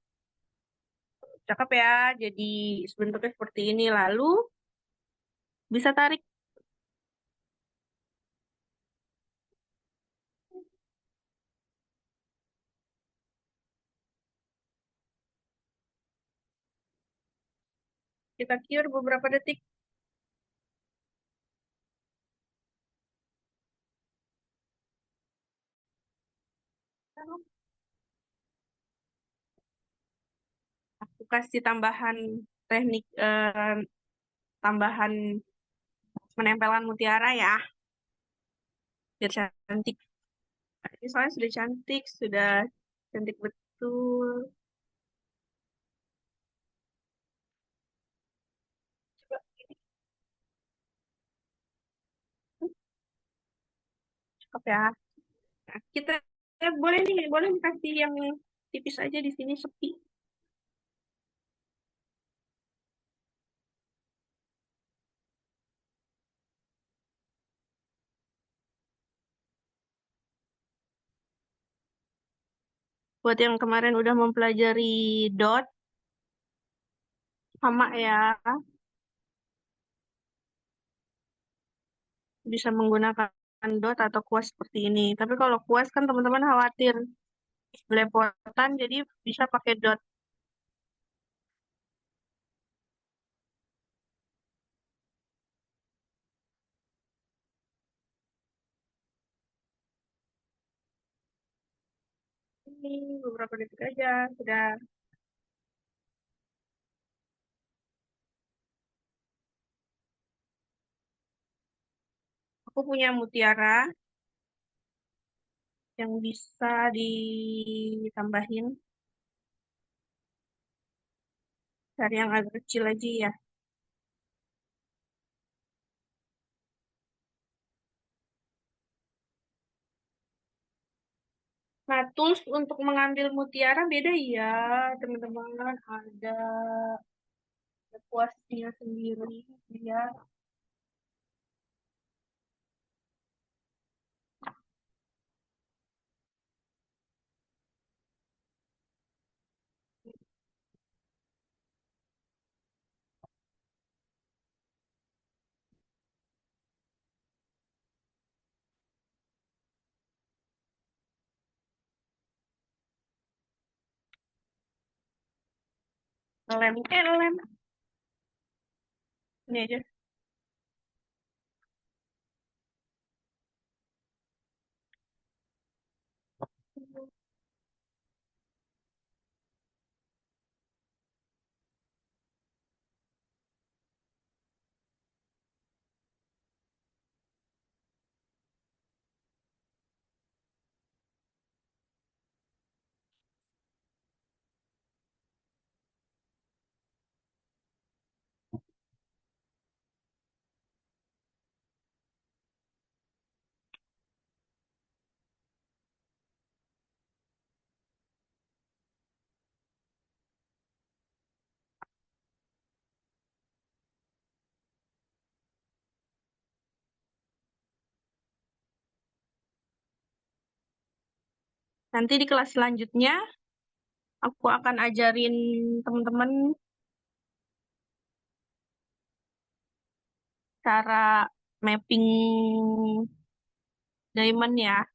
cakep ya. Jadi bentuknya seperti ini. Lalu bisa tarik. Kita cure beberapa detik. Aku kasih tambahan teknik tambahan penempelan mutiara ya, biar cantik. Ini soalnya sudah cantik betul. Cakep ya. Nah, kita boleh nih, boleh kasih yang tipis aja di sini sepi. Buat yang kemarin udah mempelajari dot, sama ya, bisa menggunakan dot atau kuas seperti ini. Tapi kalau kuas kan teman-teman khawatir belepotan, jadi bisa pakai dot. Ini beberapa detik aja, sudah. Aku punya mutiara yang bisa ditambahin dari yang agak kecil aja ya. Nah, tools untuk mengambil mutiara beda ya, teman-teman. Ada kuasnya sendiri ya. Lem. Ini aja. Nanti di kelas selanjutnya aku akan ajarin teman-teman cara mapping diamond ya,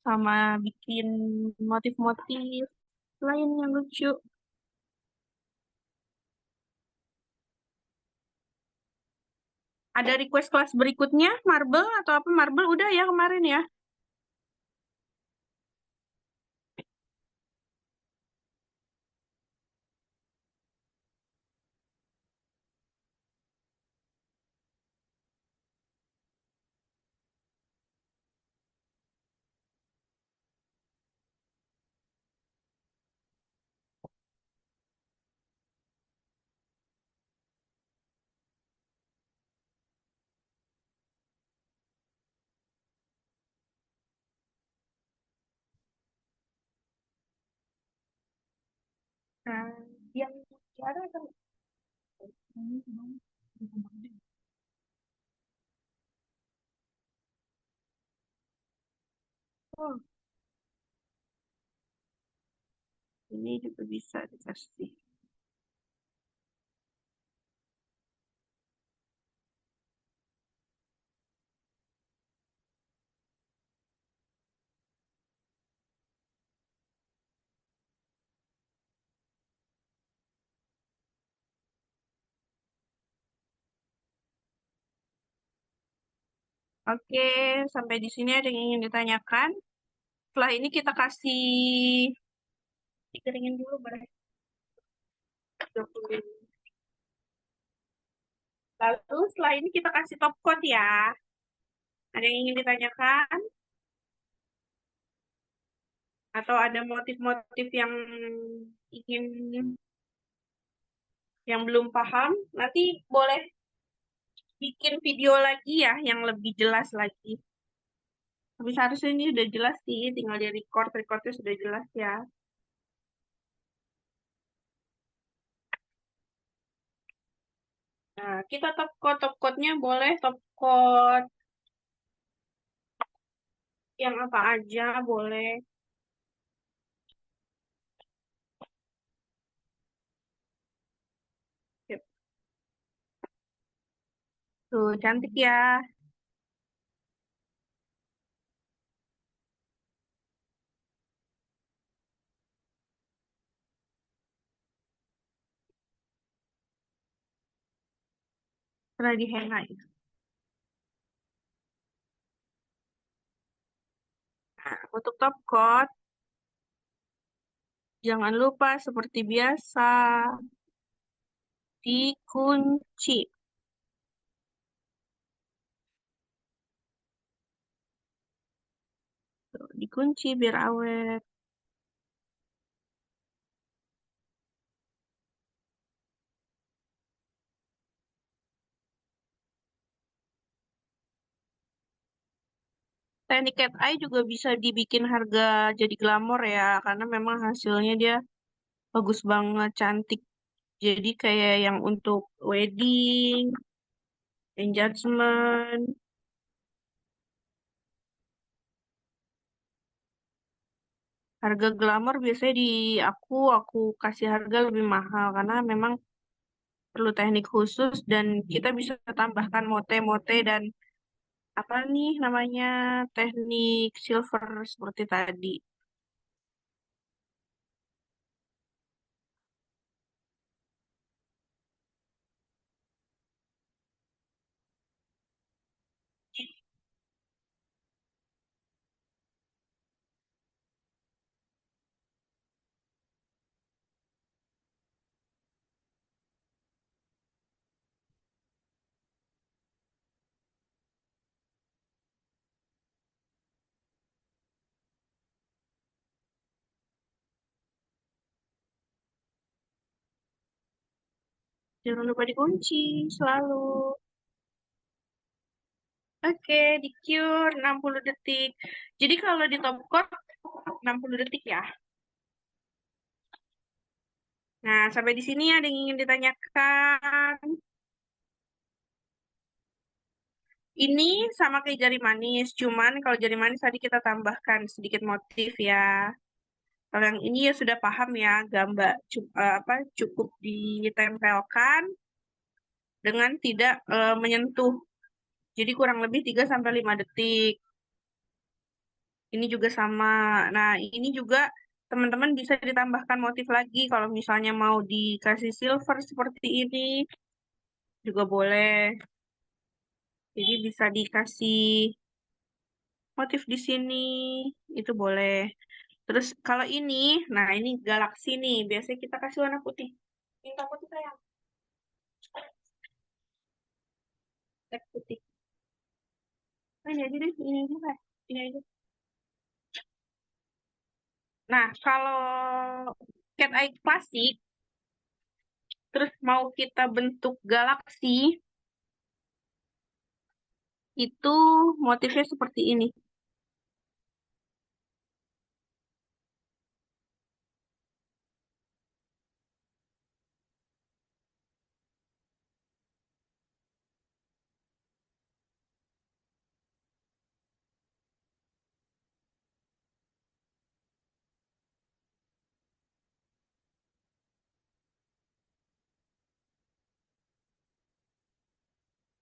sama bikin motif-motif lain yang lucu. Ada request kelas berikutnya, marble atau apa? Marble udah ya kemarin ya. Nah, yang ada kan. Oh, ini juga bisa dikasih. Oke, sampai di sini ada yang ingin ditanyakan. Setelah ini kita kasih dikeringin dulu barang. Lalu setelah ini kita kasih top coat ya. Ada yang ingin ditanyakan? Atau ada motif-motif ingin yang belum paham? Nanti boleh bikin video lagi ya yang lebih jelas lagi. Tapi seharusnya ini udah jelas sih, tinggal di recordnya sudah jelas ya. Nah, kita top coat-nya boleh top coat yang apa aja boleh. Yuk. Tuh, cantik ya. Setelah dihenna itu. Nah, untuk top coat, jangan lupa seperti biasa, dikunci. Tuh, dikunci biar awet. teknik cat eye juga bisa dibikin harga jadi glamor ya, karena memang hasilnya dia bagus banget, cantik. Jadi kayak yang untuk wedding, engagement, harga glamor biasanya di aku kasih harga lebih mahal karena memang perlu teknik khusus dan kita bisa tambahkan mote-mote dan apa nih namanya teknik silver seperti tadi. Jangan lupa dikunci selalu. Oke, di cure 60 detik. Jadi kalau di top coat 60 detik ya. Nah, sampai di sini ada yang ingin ditanyakan. Ini sama kayak jari manis, cuman kalau jari manis tadi kita tambahkan sedikit motif ya. Kalau yang ini ya sudah paham ya, gambar cukup ditempelkan dengan tidak menyentuh. Jadi kurang lebih 3 sampai 5 detik. Ini juga sama. Nah, ini juga teman-teman bisa ditambahkan motif lagi kalau misalnya mau dikasih silver seperti ini juga boleh. Jadi bisa dikasih motif di sini, itu boleh. Terus kalau ini, nah ini galaksi nih, biasanya kita kasih warna putih. Minta putih sayang, teks putih. Nah, ini aja deh, ini aja Kak. Ini aja. Nah, kalau cat eye klasik, terus mau kita bentuk galaksi, itu motifnya seperti ini.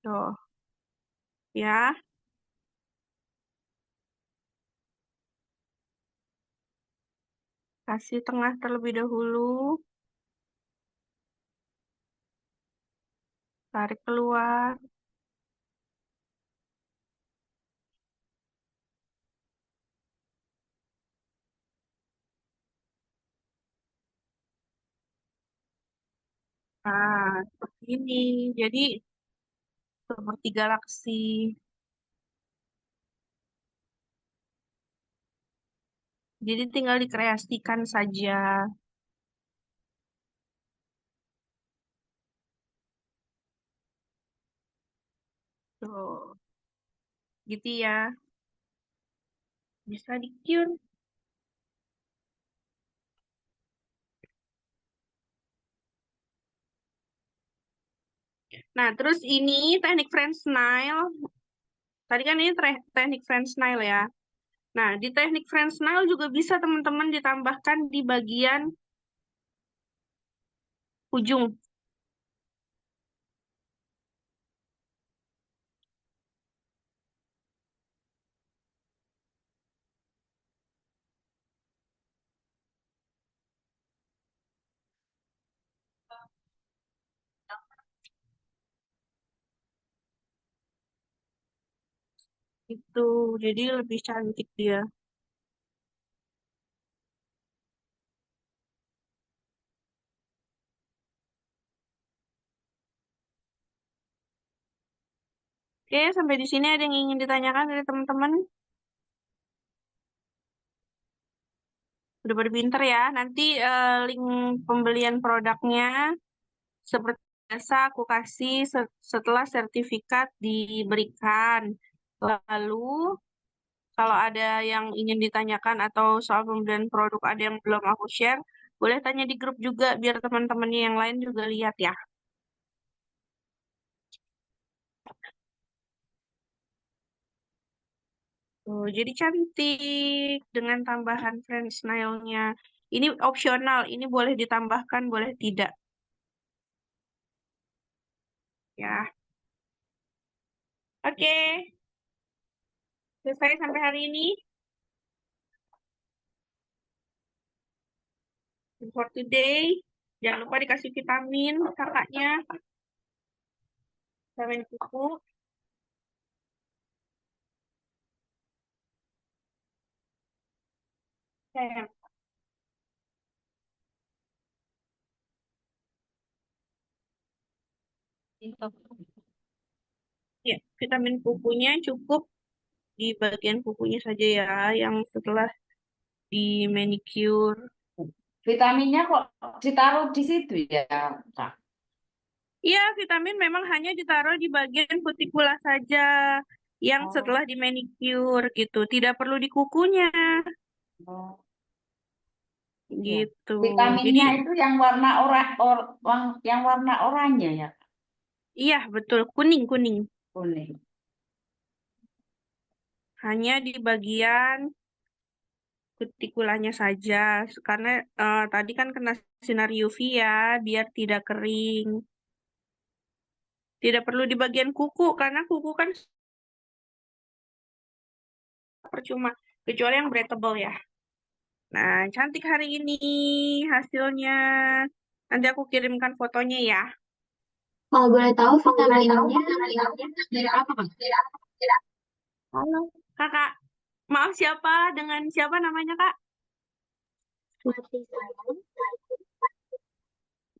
Tuh, ya. Kasih tengah terlebih dahulu, tarik keluar. Nah, seperti ini. Jadi, seperti galaksi. Jadi tinggal dikreasikan saja. Tuh, gitu ya. Bisa di-cure. Nah, terus ini teknik French nail. Tadi kan ini teknik French nail ya. Nah, di teknik French nail juga bisa teman-teman ditambahkan di bagian ujung. Itu, jadi lebih cantik dia. Oke, sampai di sini ada yang ingin ditanyakan dari teman-teman? Udah pada pinter ya. Nanti link pembelian produknya seperti biasa aku kasih setelah sertifikat diberikan. Lalu Kalau ada yang ingin ditanyakan atau soal pembelian produk ada yang belum aku share, boleh tanya di grup juga biar teman-temannya yang lain juga lihat ya. Tuh, jadi cantik dengan tambahan French nail-nya. Ini opsional, ini boleh ditambahkan, boleh tidak. Ya, oke. Selesai sampai hari ini. For today, jangan lupa dikasih vitamin kakaknya. Vitamin kuku. Sayang. Ya, vitamin kukunya cukup di bagian kukunya saja ya, yang setelah di manicure. Vitaminnya kok ditaruh di situ ya, Kak? Iya, vitamin memang hanya ditaruh di bagian kutikula saja, yang Oh, setelah di manicure gitu. Tidak perlu di kukunya, oh, ya. gitu. Jadi, Vitaminnya itu yang warna yang warna oranye ya, iya betul, kuning-kuning. kuning. Hanya di bagian kutikulanya saja, karena tadi kan kena sinar UV ya, biar tidak kering. Tidak perlu di bagian kuku, karena kuku kan percuma, kecuali yang breathable ya. Nah, cantik hari ini hasilnya. Nanti aku kirimkan fotonya ya. Kalau boleh tahu vitaminnya dari apa, Kak? Halo, kakak. Maaf siapa? Dengan siapa namanya, Kak? Mati sayang.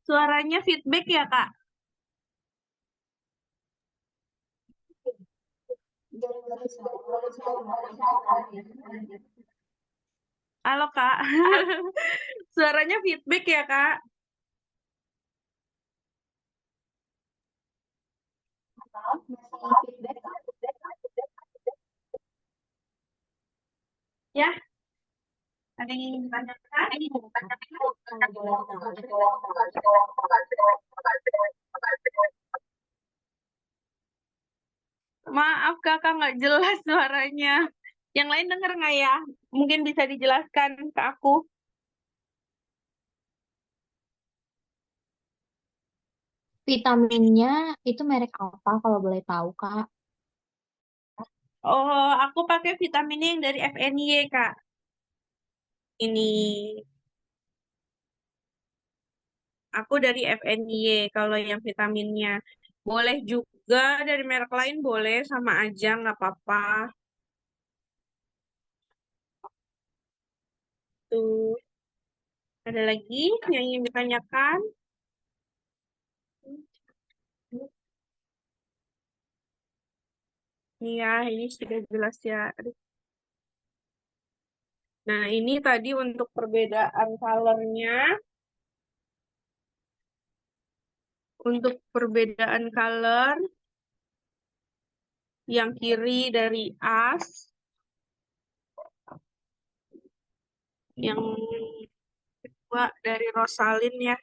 Suaranya feedback ya, Kak? Halo, Kak. Suaranya feedback ya, Kak? Ya, ada yang ingin ditanyakan? Maaf, Kakak nggak jelas suaranya. Yang lain denger nggak ya? Mungkin bisa dijelaskan ke aku. Vitaminnya itu merek apa kalau boleh tahu, Kak? Oh, aku pakai vitamin yang dari FNY, Kak. Ini aku dari FNY kalau yang vitaminnya. Boleh juga dari merek lain boleh sama aja nggak apa-apa. Tuh, ada lagi yang ingin ditanyakan? Iya, ini sudah jelas ya. Aduh. Nah, ini tadi untuk perbedaan colornya. Untuk perbedaan color, yang kiri dari As, yang kedua dari Rosalyn ya,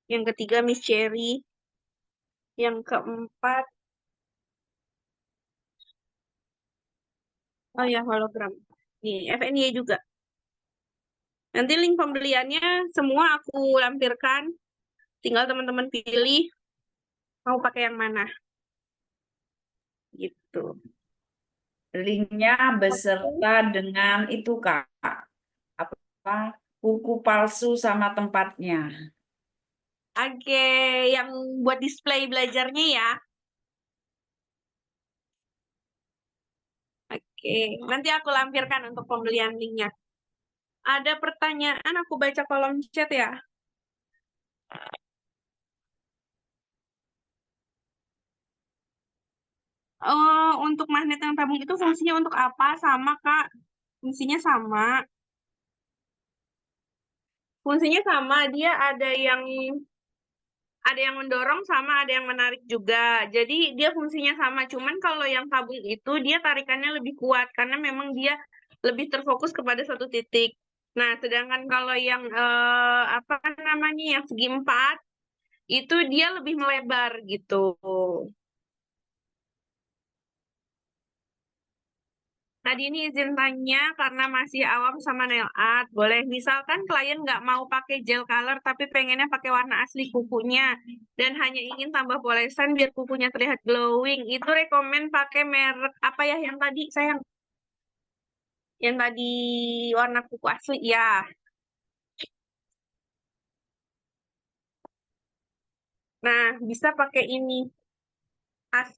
yang ketiga Miss Cherry, yang keempat, oh ya hologram. Nih, FNY juga. Nanti link pembeliannya semua aku lampirkan, tinggal teman-teman pilih mau pakai yang mana, gitu. Linknya beserta dengan itu, Kak. Apa? Buku palsu sama tempatnya. Oke, yang buat display belajarnya ya. Oke, nanti aku lampirkan untuk pembelian linknya. Ada pertanyaan, aku baca kolom chat ya. Untuk magnet yang tabung itu fungsinya untuk apa? Sama, Kak. Fungsinya sama. Fungsinya sama. Dia ada yang Ada yang mendorong sama ada yang menarik juga. Jadi dia fungsinya sama. Cuman kalau yang tabung itu dia tarikannya lebih kuat karena memang dia lebih terfokus kepada satu titik. Nah, sedangkan kalau yang apa namanya yang segi empat itu dia lebih melebar gitu. Tadi ini izin tanya karena masih awam sama nail art. Boleh, misalkan klien nggak mau pakai gel color tapi pengennya pakai warna asli kukunya dan hanya ingin tambah polesan biar kukunya terlihat glowing. Itu rekomen pakai merek apa ya yang tadi sayang? Yang tadi warna kuku asli ya. Nah, bisa pakai ini. As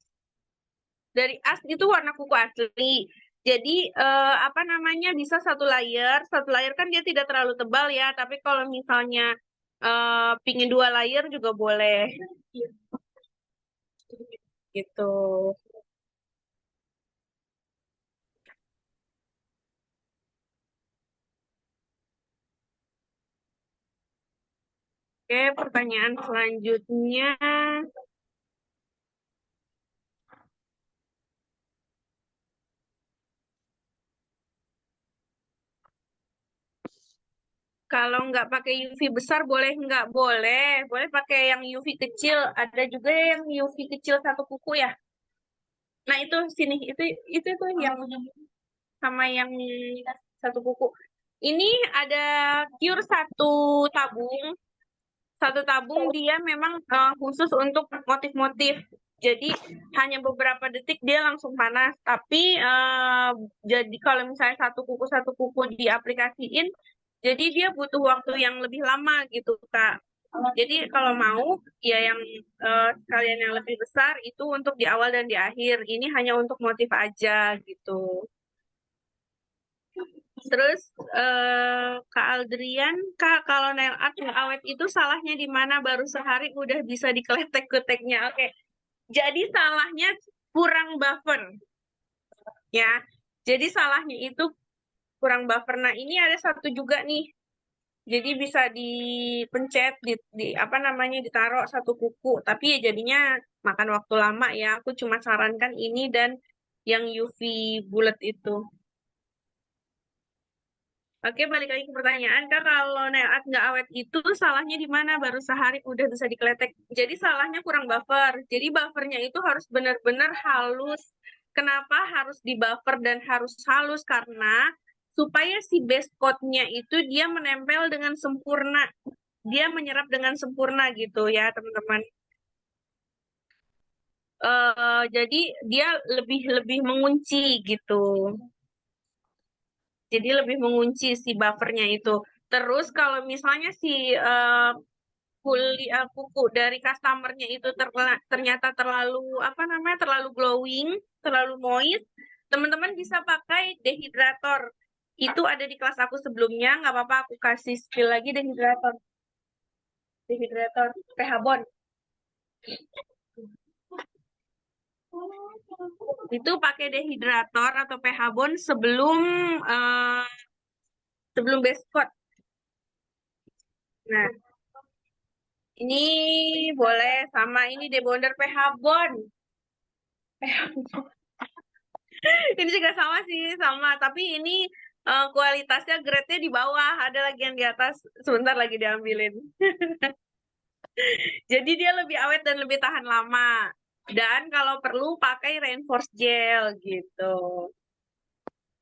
dari as itu warna kuku asli. Jadi apa namanya bisa satu layer kan dia tidak terlalu tebal ya. Tapi kalau misalnya pingin 2 layer juga boleh gitu. Oke, pertanyaan selanjutnya. Kalau nggak pakai UV besar boleh nggak? Boleh. Boleh pakai yang UV kecil. Ada juga yang UV kecil satu kuku ya. Nah itu sini itu tuh yang sama yang satu kuku. Ini ada cure tabung. Satu tabung dia memang khusus untuk motif-motif. Jadi hanya beberapa detik dia langsung panas. Tapi jadi kalau misalnya satu kuku diaplikasiin, jadi dia butuh waktu yang lebih lama gitu Kak. Jadi kalau mau ya yang sekalian yang lebih besar itu untuk di awal dan di akhir. Ini hanya untuk motif aja gitu. Terus Kak Aldrian, Kak kalau nail art nggak awet itu salahnya di mana? Baru sehari udah bisa dikeletek-keteknya. Oke, jadi salahnya kurang buffer ya. Jadi salahnya itu kurang buffer. Nah ini ada satu juga nih. Jadi bisa dipencet, di apa namanya ditaruh satu kuku. Tapi ya jadinya makan waktu lama ya. Aku cuma sarankan ini dan yang UV bullet itu. Oke, balik lagi ke pertanyaan, Kak. Kalau nail art nggak awet itu salahnya di mana? Baru sehari udah bisa dikeletek. Jadi salahnya kurang buffer. Jadi buffernya itu harus benar-benar halus. Kenapa harus di buffer dan harus halus? Karena supaya si base coat-nya itu dia menempel dengan sempurna. Dia menyerap dengan sempurna gitu ya, teman-teman. Jadi dia lebih lebih mengunci gitu. Jadi lebih mengunci si buffernya itu. Terus kalau misalnya si kuku dari customernya itu ternyata terlalu apa namanya terlalu glowing, terlalu moist, teman-teman bisa pakai dehydrator. Itu ada di kelas aku sebelumnya, nggak apa-apa aku kasih spill lagi dehydrator. Dehydrator pH bond. Itu pakai dehydrator atau pH bond eh, sebelum base coat. Nah, ini boleh sama ini debonder pH bond. Ini juga sama sih, sama. Tapi ini kualitasnya grade-nya di bawah. Ada lagi yang di atas, sebentar lagi diambilin. Jadi dia lebih awet dan lebih tahan lama. Dan kalau perlu pakai reinforced gel gitu.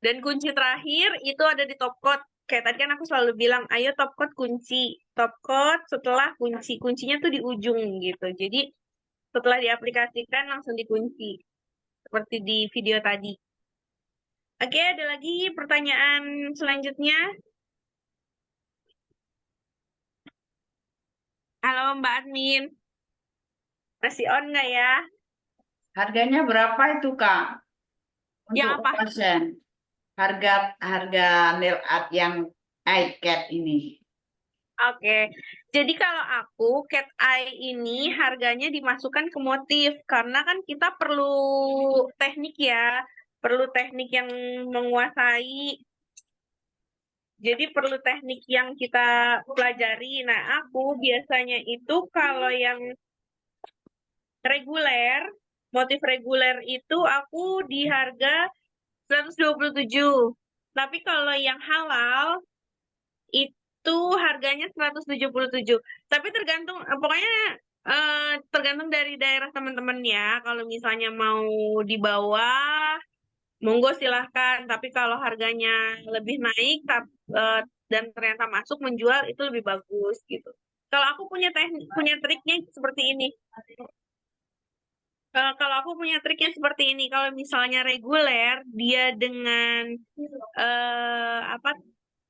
Dan kunci terakhir itu ada di top coat. Kayak tadi kan aku selalu bilang, ayo top coat kunci. Top coat setelah kunci. Kuncinya tuh di ujung gitu. Jadi setelah diaplikasikan langsung dikunci. Seperti di video tadi. Oke, ada lagi pertanyaan selanjutnya. Halo Mbak Admin, masih on nggak ya? Harganya berapa itu, Kak? Yang Untuk apa? pasien. Harga harga nail art yang iCat ini. Oke, jadi kalau aku cat eye ini harganya dimasukkan ke motif karena kan kita perlu teknik ya, perlu teknik yang menguasai Jadi perlu teknik yang kita pelajari. Nah, aku biasanya itu kalau yang reguler, motif reguler itu aku di harga 127. Tapi kalau yang halal itu harganya 177. Tapi tergantung, pokoknya tergantung dari daerah teman-teman ya. Kalau misalnya mau di bawah, monggo silahkan. Tapi kalau harganya lebih naik dan ternyata masuk menjual itu lebih bagus gitu. Kalau aku punya teknik, punya triknya seperti ini. Kalau aku punya triknya seperti ini, kalau misalnya reguler, dia dengan apa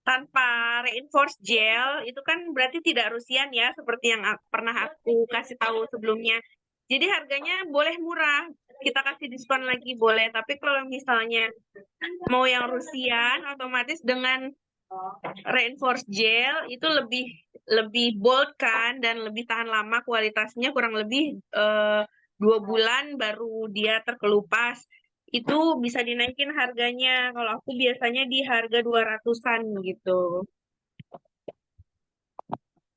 tanpa reinforce gel, itu kan berarti tidak Rusian ya, seperti yang pernah aku kasih tahu sebelumnya. Jadi harganya boleh murah, kita kasih diskon lagi boleh. Tapi kalau misalnya mau yang Rusian, otomatis dengan reinforce gel itu lebih lebih bold kan dan lebih tahan lama, kualitasnya kurang lebih 2 bulan baru dia terkelupas. Itu bisa dinaikin harganya. Kalau aku biasanya di harga 200-an gitu.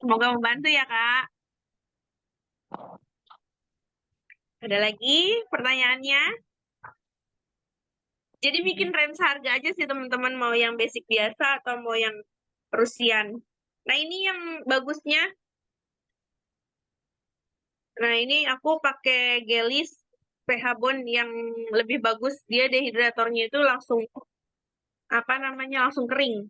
Semoga membantu ya, Kak. Ada lagi pertanyaannya? Jadi bikin range harga aja sih teman-teman, mau yang basic biasa atau mau yang Rusian. Nah, ini yang bagusnya. Nah, ini aku pakai Gelis PH Bond yang lebih bagus. Dia dehidratornya itu langsung apa namanya? Langsung kering.